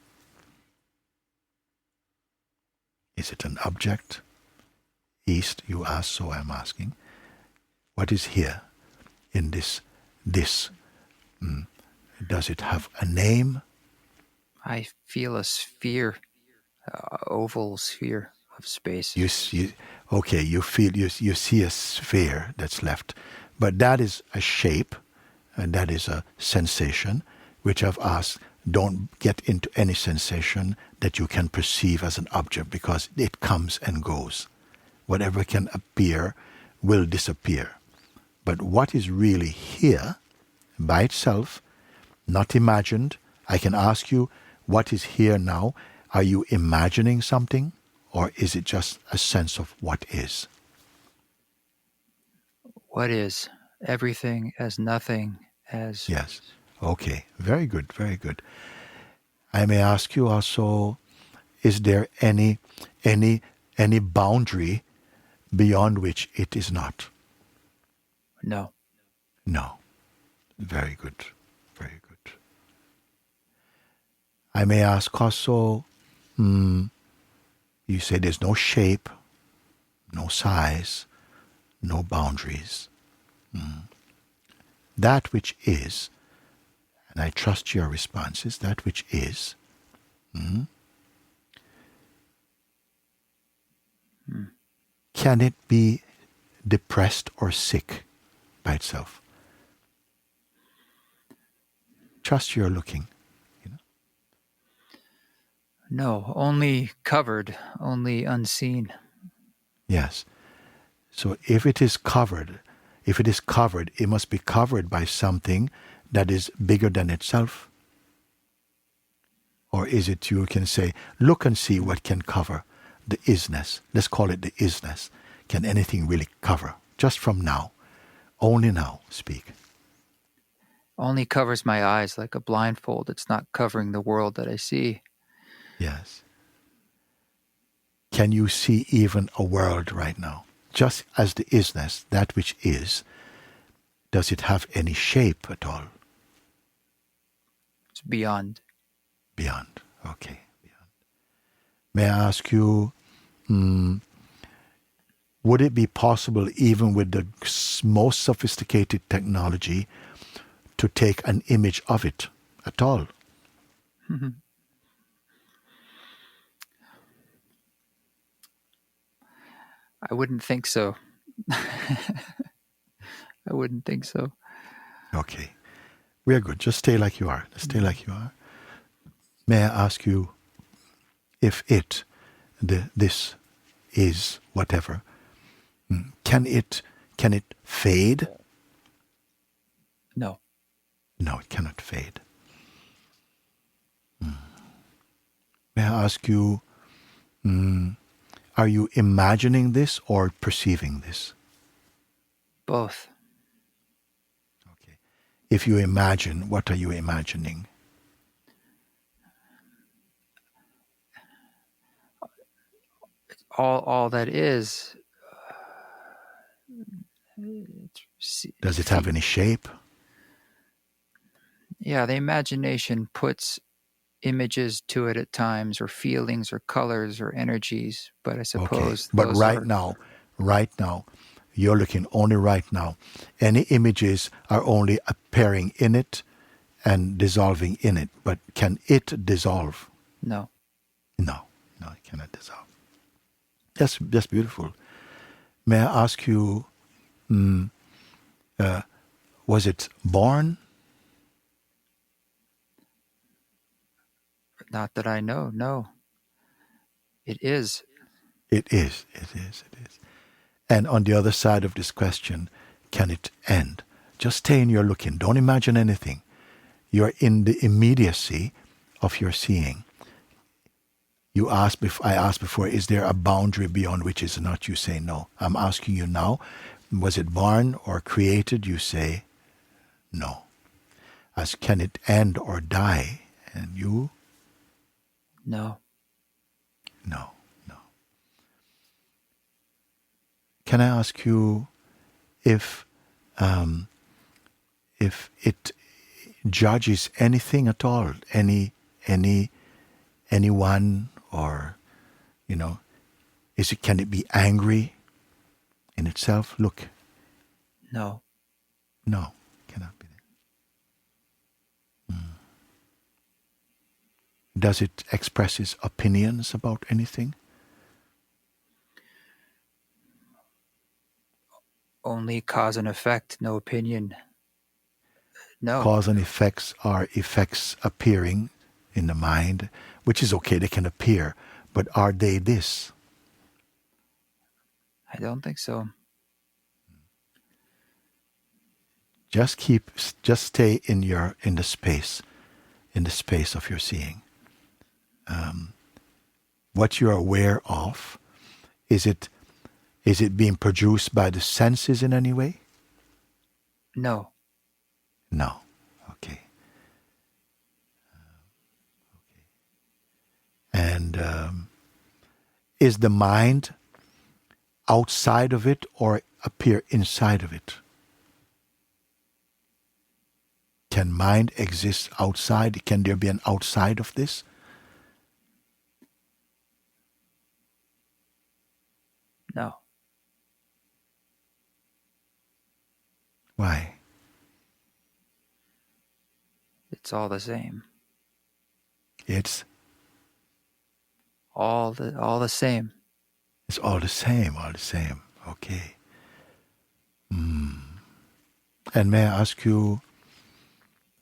Is it an object? East, you ask, so I'm asking. What is here in this? Does it have a name? I feel a sphere, oval sphere of space. You see a sphere that's left, but that is a shape, and that is a sensation, which I've asked, don't get into any sensation that you can perceive as an object, because it comes and goes. Whatever can appear will disappear. But what is really here, by itself, not imagined, I can ask you, what is here now? Are you imagining something, or is it just a sense of what is? What is? Everything as nothing as... Yes. Okay. Very good. Very good. I may ask you also, is there any boundary beyond which it is not? No. No. Very good. Very good. I may ask also, you say there's no shape, no size, no boundaries. That which is, and I trust your responses, that which is, can it be depressed or sick by itself? Trust you're looking. No, only covered, only unseen. Yes. So if it is covered, it must be covered by something that is bigger than itself. Or is it you can say, look and see what can cover the isness. Let's call it the isness. Can anything really cover? Just from now. Only now, speak. Only covers my eyes like a blindfold. It's not covering the world that I see. Yes. Can you see even a world right now? Just as the isness, that which is, does it have any shape at all? It's beyond. Beyond. Okay. Beyond. May I ask you, would it be possible, even with the most sophisticated technology, to take an image of it at all? I wouldn't think so. I wouldn't think so. Okay. We are good. Just stay like you are. Just stay like you are. May I ask you if this is whatever, can it fade? No. No, it cannot fade. May I ask you, are you imagining this or perceiving this? Both. Okay. If you imagine, what are you imagining? All that is. Does it have any shape? Yeah, the imagination puts images to it at times, or feelings, or colors, or energies. But I Okay. suppose But those right are now, you're looking only right now. Any images are only appearing in it and dissolving in it. But can it dissolve? no. No, it cannot dissolve. That's beautiful. May I ask you, was it born? Not that I know. No. It is. It is. And on the other side of this question, can it end? Just stay in your looking. Don't imagine anything. You're in the immediacy of your seeing. I asked before, is there a boundary beyond which is not? You say no. I'm asking you now, was it born or created? You say no. As can it end or die? And you? No. No. Can I ask you if it judges anything at all, anyone, or can it be angry in itself? Look, No. no, cannot be. Does it express its opinions about anything? Only cause and effect, no opinion. No. Cause and effects are effects appearing in the mind, which is okay, they can appear, but are they this? I don't think so. Just stay in the space of your seeing. What you're aware of, is it being produced by the senses in any way? No. No. Okay. And is the mind outside of it or appear inside of it? Can mind exist outside? Can there be an outside of this? No. Why? It's all the same. It's All the same. It's all the same. Okay. And may I ask you,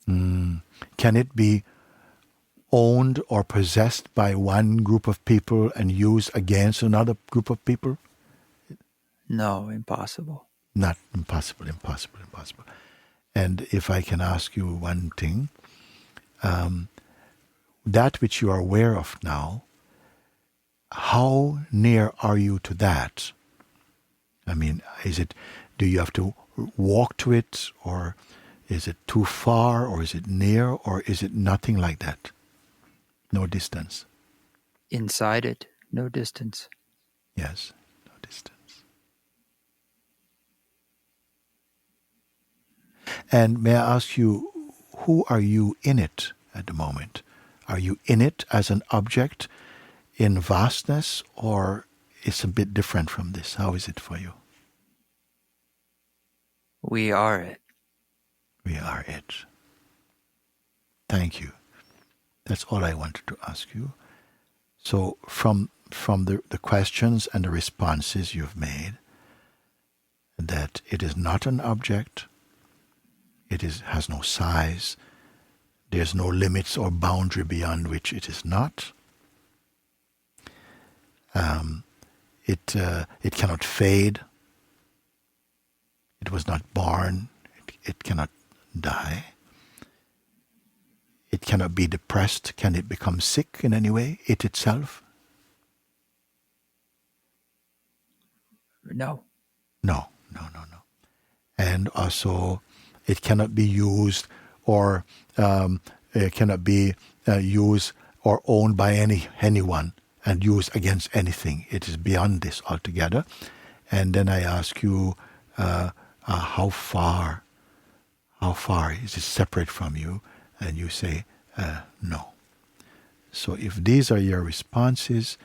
can it be owned or possessed by one group of people and used against another group of people? No, impossible. Not impossible. And if I can ask you one thing, that which you are aware of now, how near are you to that? I mean, do you have to walk to it, or is it too far, or is it near, or is it nothing like that? No distance. Inside it, no distance. Yes, no distance. And may I ask you, who are you in it at the moment? Are you in it as an object in vastness, or it's a bit different from this? How is it for you? We are it. We are it. Thank you. That's all I wanted to ask you. So from from the questions and the responses you've made that it is not an object, has no size, there's no limits or boundary beyond which it is not. It cannot fade. It was not born. It cannot die. It cannot be depressed. Can it become sick in any way? It itself? No. No. And also, it cannot be used or it cannot be used or owned by anyone and used against anything. It is beyond this altogether. And then I ask you, how far is it separate from you? And you say, no. So if these are your responses,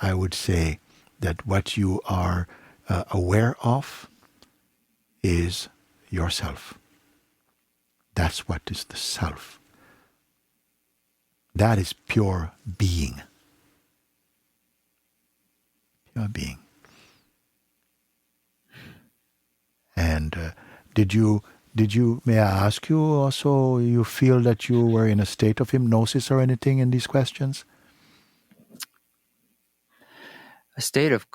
I would say that what you are aware of is yourself. That's what is the self. That is pure being. Pure being. And did you, may I ask you also, you feel that you were in a state of hypnosis or anything in these questions? A state of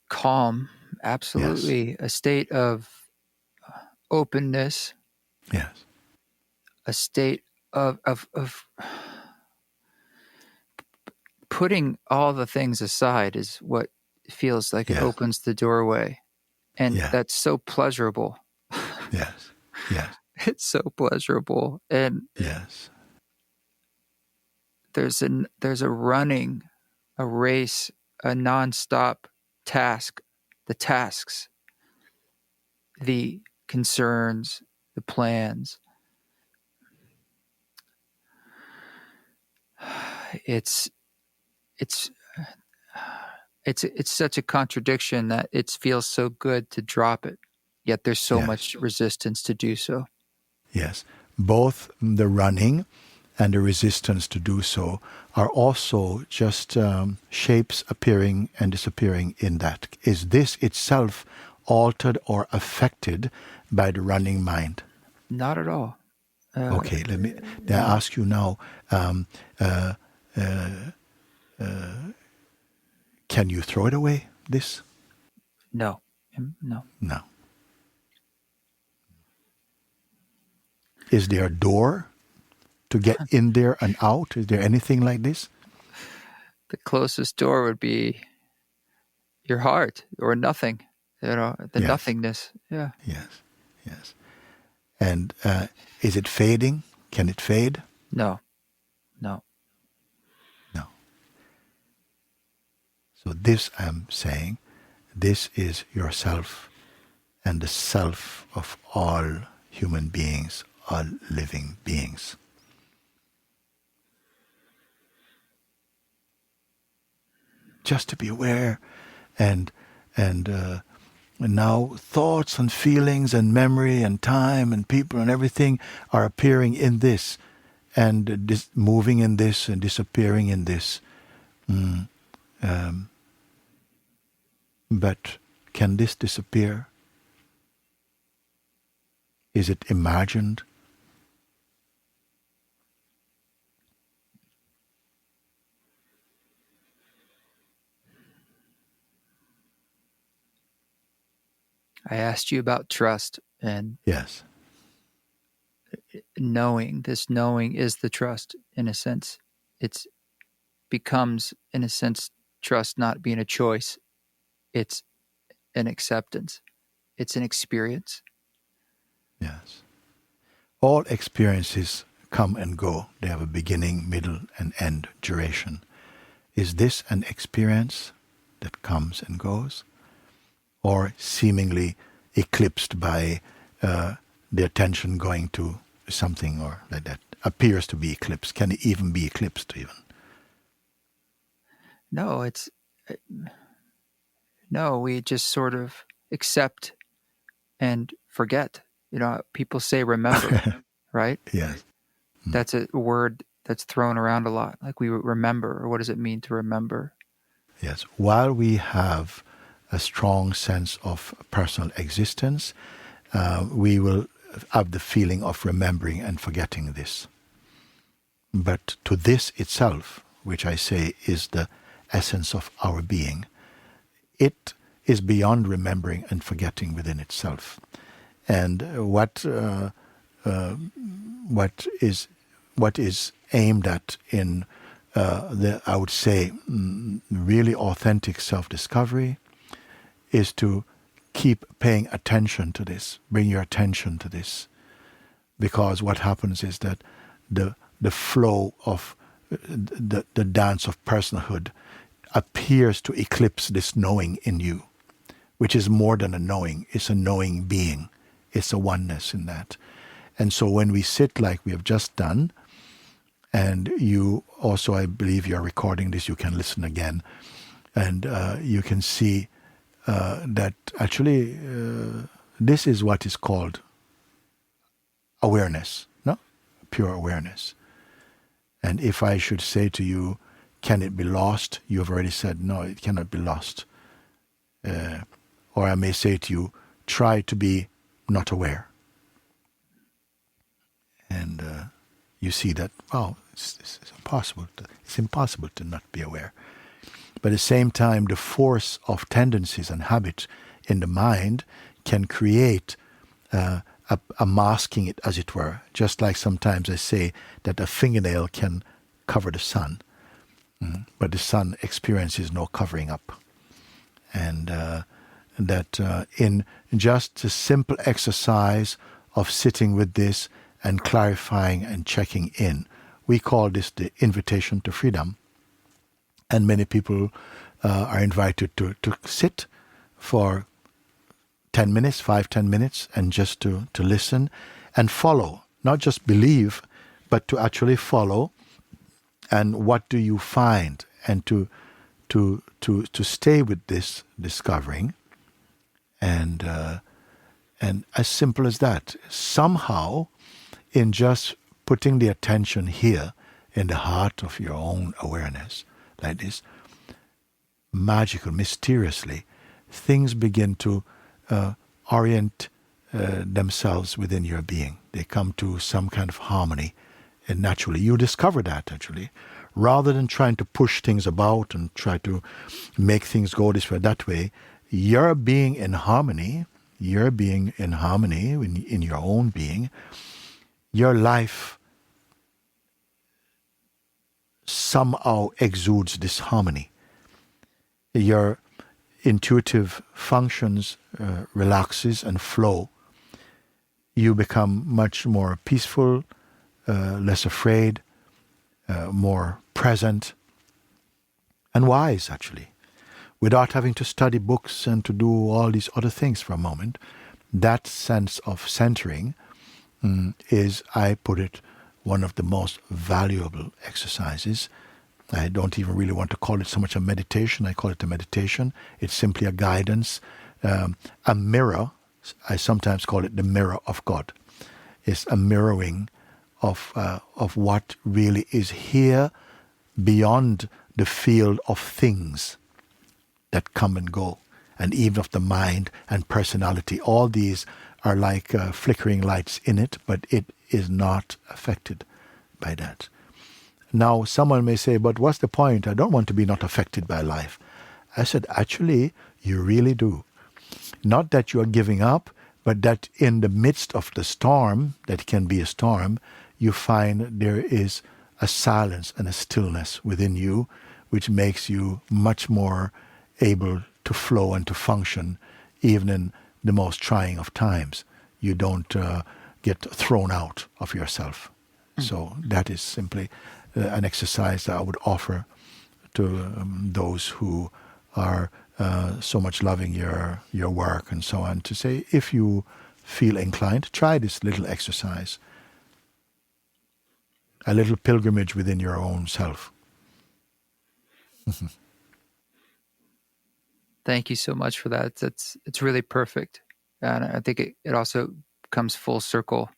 calm, absolutely. Yes. A state of openness. Yes. A state of putting all the things aside is what feels like it opens the doorway. And that's so pleasurable. Yes. It's so pleasurable. And there's a running, a race, a nonstop task, the tasks, the concerns, the plans. It's such a contradiction that it feels so good to drop it, yet there's so much resistance to do so. Yes, both the running and the resistance to do so are also just shapes appearing and disappearing in that. Is this itself altered or affected by the running mind? Not at all. Okay, let me ask you now, can you throw it away, this? No. Is there a door to get in there and out? Is there anything like this? The closest door would be your heart or nothing, the nothingness. Yeah. Yes. And is it fading? Can it fade? No. So this, I'm saying, this is yourself and the self of all human beings, all living beings. Just to be aware, and now thoughts and feelings and memory and time and people and everything are appearing in this, and moving in this and disappearing in this. But can this disappear? Is it imagined? I asked you about trust, and yes, knowing is the trust, in a sense. It becomes, in a sense, trust not being a choice. It's an acceptance. It's an experience. Yes. All experiences come and go. They have a beginning, middle, and end duration. Is this an experience that comes and goes? Or seemingly eclipsed by the attention going to something or like that? Appears to be eclipsed. Can it even be eclipsed even? No, we just sort of accept and forget. People say remember, right? Yes. That's a word that's thrown around a lot. Like we remember, or what does it mean to remember? Yes. While we have a strong sense of personal existence, we will have the feeling of remembering and forgetting this. But to this itself, which I say is the essence of our being, it is beyond remembering and forgetting within itself. And what is aimed at in I would say, really authentic self-discovery is to keep paying attention to this, bring your attention to this, because what happens is that the flow of the dance of personhood appears to eclipse this knowing in you, which is more than a knowing. It's a knowing being. It's a oneness in that. And so when we sit like we have just done, and you also, I believe you're recording this, you can listen again, and you can see that actually this is what is called awareness, no? Pure awareness. And if I should say to you, can it be lost? You have already said, no, it cannot be lost. Or I may say to you, try to be not aware. And you see that, wow, it's impossible. It's impossible to not be aware. But at the same time, the force of tendencies and habits in the mind can create a masking it, as it were. Just like sometimes I say that a fingernail can cover the sun, but the sun experiences no covering up. And that in just a simple exercise of sitting with this and clarifying and checking in, we call this the invitation to freedom. And many people are invited to sit for 10 minutes, 5-10 minutes, and just to listen and follow, not just believe, but to actually follow. And what do you find? And to stay with this discovering, and as simple as that. Somehow, in just putting the attention here in the heart of your own awareness, like this, magical, mysteriously, things begin to orient themselves within your being. They come to some kind of harmony, and naturally you discover that actually, rather than trying to push things about and try to make things go this way, that way. You're being in harmony. You're being in harmony in your own being. Your life somehow exudes this harmony. Your intuitive functions relaxes and flow. You become much more peaceful, less afraid, more present, and wise, actually, without having to study books and to do all these other things for a moment. That sense of centering is, I put it, one of the most valuable exercises. I don't even really want to call it so much a meditation. I call it a meditation. It's simply a guidance, a mirror. I sometimes call it the mirror of God. It's a mirroring of what really is here beyond the field of things that come and go, and even of the mind and personality. All these are like flickering lights in it, but it is not affected by that. Now, someone may say, but what's the point? I don't want to be not affected by life. I said, actually, you really do. Not that you are giving up, but that in the midst of the storm, that can be a storm, you find there is a silence and a stillness within you, which makes you much more able to flow and to function, even in the most trying of times. You don't get thrown out of yourself. So that is simply an exercise that I would offer to those who are so much loving your work and so on, to say, if you feel inclined, try this little exercise, a little pilgrimage within your own self. Thank you so much for that. It's really perfect. And I think it also comes full circle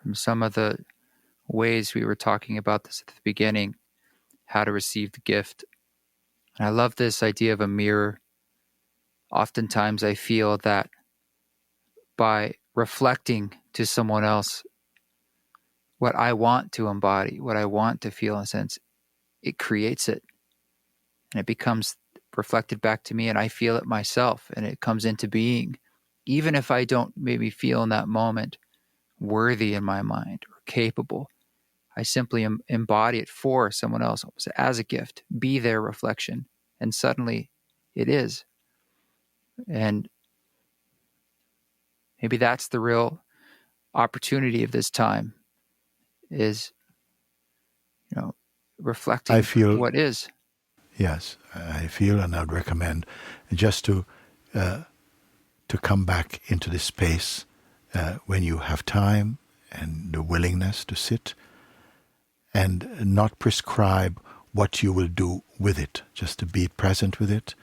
from some of the ways we were talking about this at the beginning, how to receive the gift And I love this idea of a mirror. Oftentimes I feel that by reflecting to someone else what I want to embody, what I want to feel in a sense, it creates it. And it becomes reflected back to me, and I feel it myself, and it comes into being. Even if I don't maybe feel in that moment worthy in my mind or capable, I simply embody it for someone else as a gift, be their reflection. And suddenly it is. And maybe that's the real opportunity of this time is, reflecting I feel, what is. yes, I feel, and I would recommend just to come back into this space when you have time and the willingness to sit and not prescribe what you will do with it, just to be present with it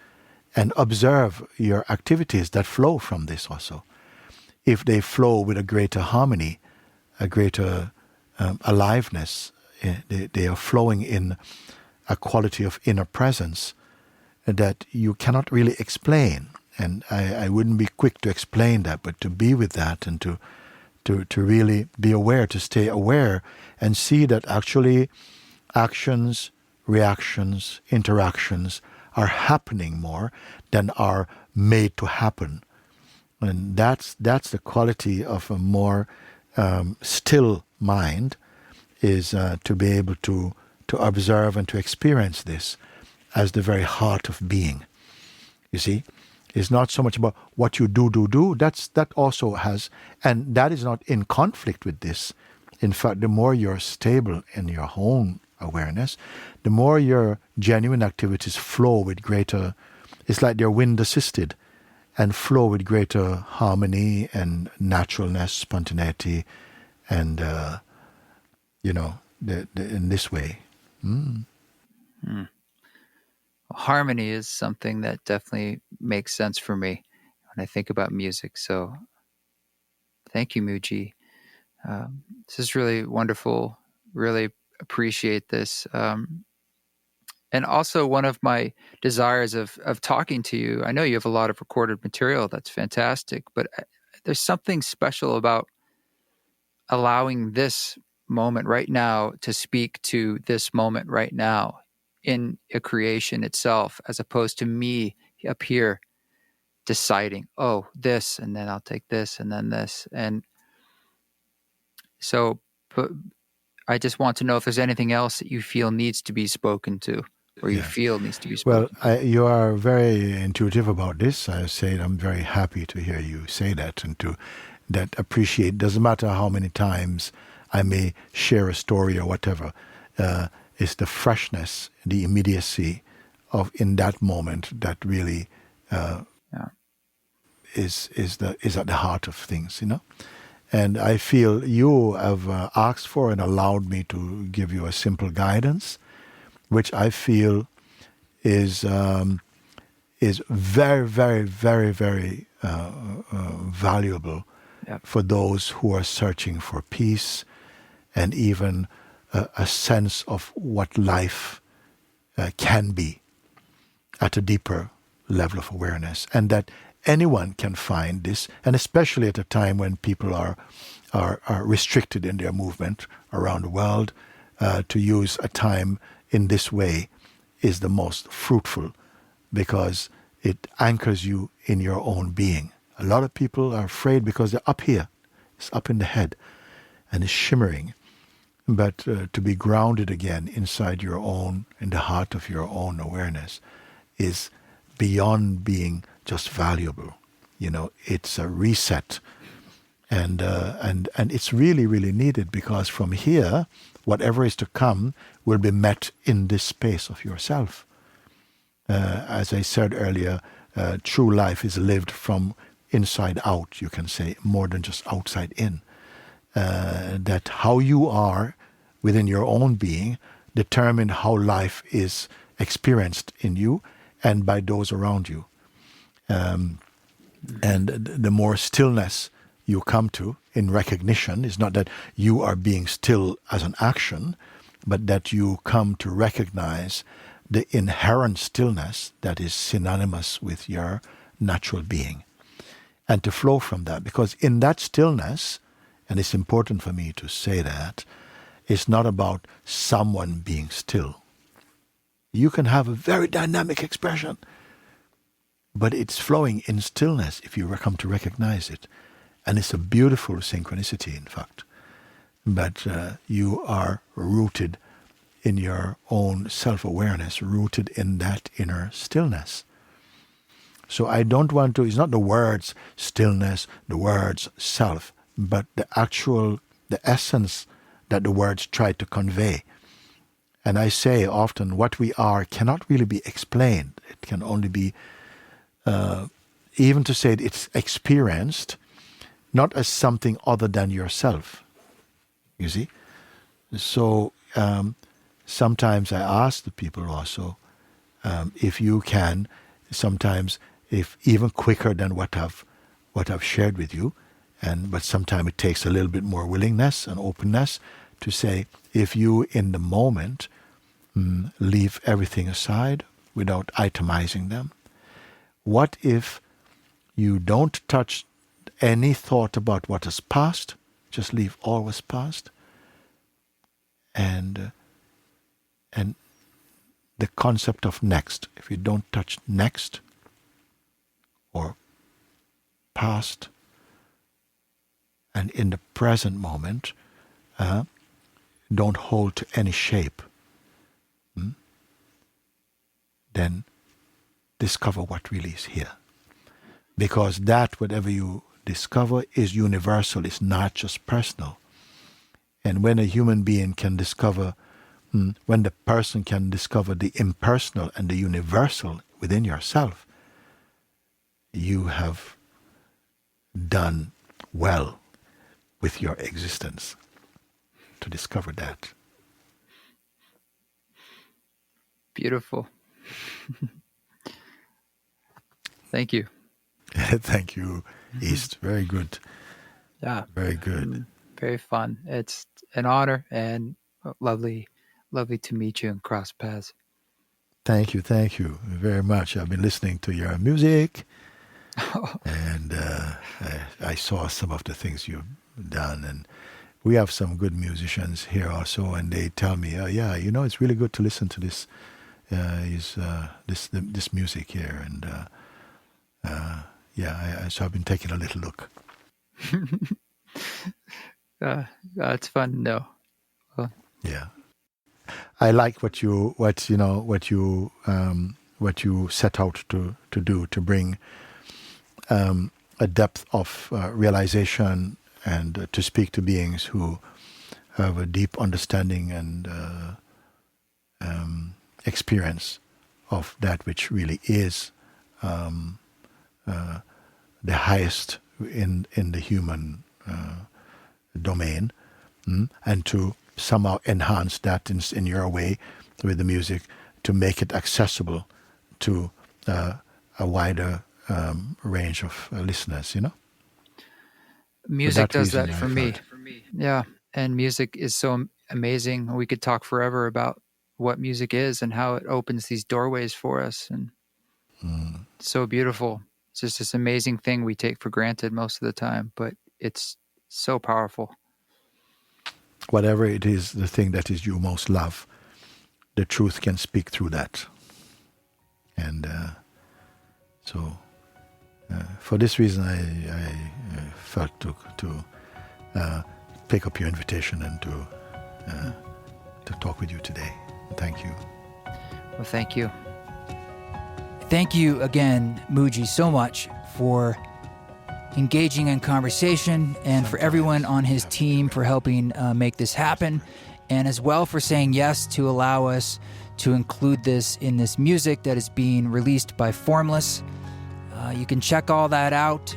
and observe your activities that flow from this also. If they flow with a greater harmony, a greater aliveness, they are flowing in a quality of inner presence that you cannot really explain. And I wouldn't be quick to explain that, but to be with that and to really be aware, to stay aware and see that actually actions, reactions, interactions are happening more than are made to happen. And that's the quality of a more still mind, is to be able to observe and to experience this as the very heart of being. You see, it's not so much about what you do. That also has, and that is not in conflict with this. In fact, the more you're stable in your own awareness, the more your genuine activities flow with greater, it's like they're wind assisted and flow with greater harmony and naturalness, spontaneity, and, in this way. Mm. Mm. Harmony is something that definitely makes sense for me when I think about music. So thank you, Mooji. This is really wonderful. Really appreciate this. And also one of my desires of talking to you, I know you have a lot of recorded material. That's fantastic. But there's something special about allowing this moment right now to speak to this moment right now in a creation itself, as opposed to me up here deciding, oh, this, and then I'll take this, and then this. And so, but I just want to know if there's anything else that you feel needs to be spoken to, or you feel needs to be spoken to. You are very intuitive about this. I say I'm very happy to hear you say that and to that appreciate. Doesn't matter how many times I may share a story or whatever. It's the freshness, the immediacy of in that moment that really is at the heart of things, And I feel you have asked for and allowed me to give you a simple guidance, which I feel is very, very, very, very valuable for those who are searching for peace and even a sense of what life can be at a deeper level of awareness, and that anyone can find this, and especially at a time when people are restricted in their movement around the world, to use a time in this way is the most fruitful because it anchors you in your own being. A lot of people are afraid because they're up here. It's up in the head and it's shimmering. But to be grounded again inside your own, in the heart of your own awareness, is beyond being just valuable. It's a reset. And it's really, really needed because from here, whatever is to come will be met in this space of yourself. As I said earlier, true life is lived from inside out, you can say, more than just outside in. That how you are within your own being determine how life is experienced in you and by those around you. And the more stillness you come to in recognition is not that you are being still as an action, but that you come to recognize the inherent stillness that is synonymous with your natural being, and to flow from that. Because in that stillness, and it's important for me to say that, it's not about someone being still. You can have a very dynamic expression, but it's flowing in stillness if you come to recognize it. And it's a beautiful synchronicity, in fact. But you are rooted in your own self-awareness, rooted in that inner stillness. So I don't want to, it's not the words stillness, the words self, but the essence that the words try to convey. And I say often what we are cannot really be explained. It can only be, even to say it's experienced, not as something other than yourself. You see? So sometimes I ask the people also, if you can, sometimes if even quicker than what I've shared with you, but sometimes it takes a little bit more willingness and openness to say, if you in the moment leave everything aside without itemizing them, what if you don't touch any thought about what has passed, just leave all was past, and the concept of next, if you don't touch next or past, and in the present moment, don't hold to any shape, then discover what really is here. Because that, whatever you discover, is universal, it's not just personal. And when a human being can discover, when the person can discover the impersonal and the universal within yourself, you have done well with your existence to discover that. Beautiful. Thank you. Thank you, East. Very good. Yeah. Very good. Very fun. It's an honor and lovely to meet you and cross paths. Thank you very much. I've been listening to your music, and I saw some of the things you've done, and we have some good musicians here also, and they tell me, yeah, it's really good to listen to this this music here, and so I've been taking a little look. It's fun to know. Well, yeah, I like what you set out to do, to bring a depth of realization and to speak to beings who have a deep understanding and experience of that which really is the highest in the human domain, and to somehow enhance that in your way with the music, to make it accessible to a wider range of listeners, Music does that for me. Yeah, and music is so amazing. We could talk forever about what music is and how it opens these doorways for us, and it's so beautiful. It's just this amazing thing we take for granted most of the time, but it's so powerful. Whatever it is, the thing that is you most love, the truth can speak through that. And so for this reason, I felt to pick up your invitation and to talk with you today. Thank you. Well, thank you. Thank you again, Mooji, so much for engaging in conversation, and for everyone on his team for helping make this happen, and as well for saying yes to allow us to include this in this music that is being released by Formless. You can check all that out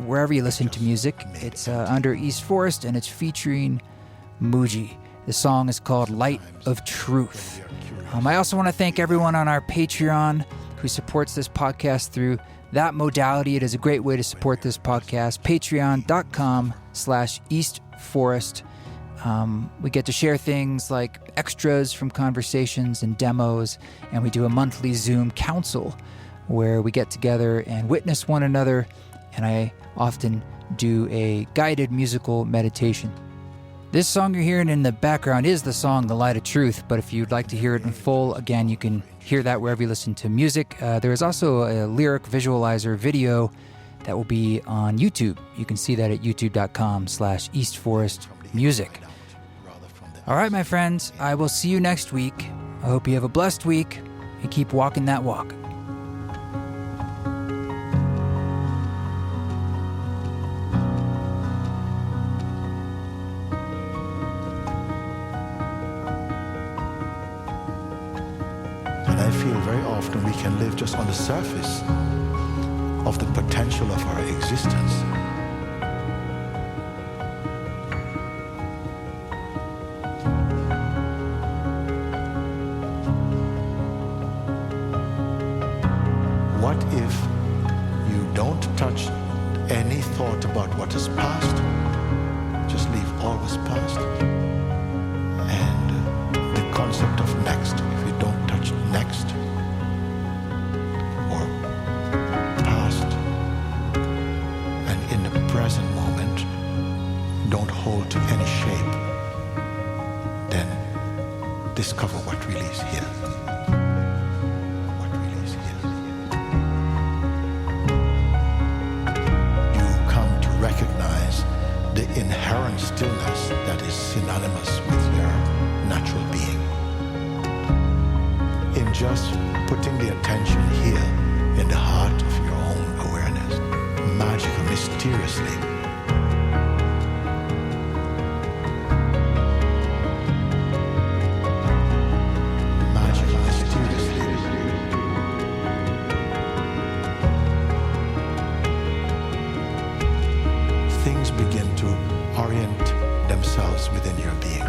wherever you listen to music. It's under East Forest, and it's featuring Mooji. The song is called Light of Truth. I also want to thank everyone on our Patreon who supports this podcast through that modality. It is a great way to support this podcast. Patreon.com/East Forest. We get to share things like extras from conversations and demos, and we do a monthly Zoom council where we get together and witness one another, and I often do a guided musical meditation. This song you're hearing in the background is the song The Light of Truth, but if you'd like to hear it in full, again, you can hear that wherever you listen to music. There is also a lyric visualizer video that will be on YouTube. You can see that at youtube.com/eastforestmusic. All right, my friends, I will see you next week. I hope you have a blessed week and keep walking that walk. And I feel very often we can live just on the surface of the potential of our existence. What if you don't touch any thought about what is past? Just leave all was past. And the concept of next, if you don't touch next or past, and in the present moment don't hold to any shape, then discover what really is here. The inherent stillness that is synonymous with your natural being. In just putting the attention here in the heart of your own awareness, magically, mysteriously, things begin to orient themselves within your being.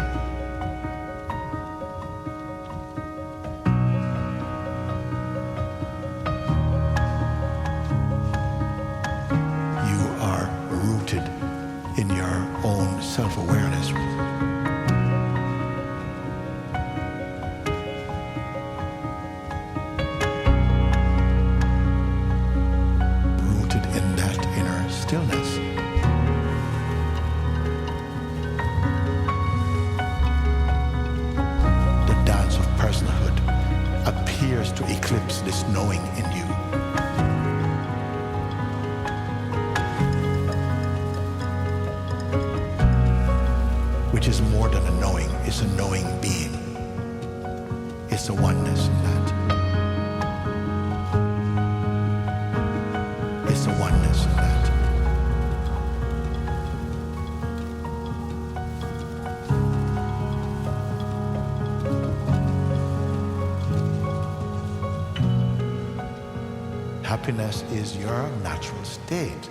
You are rooted in your own self-awareness. Rooted in that inner stillness. Appears to eclipse this knowing in you. Which is more than a knowing, it's a knowing being. It's a oneness in that. It's a oneness in that. Happiness is your natural state.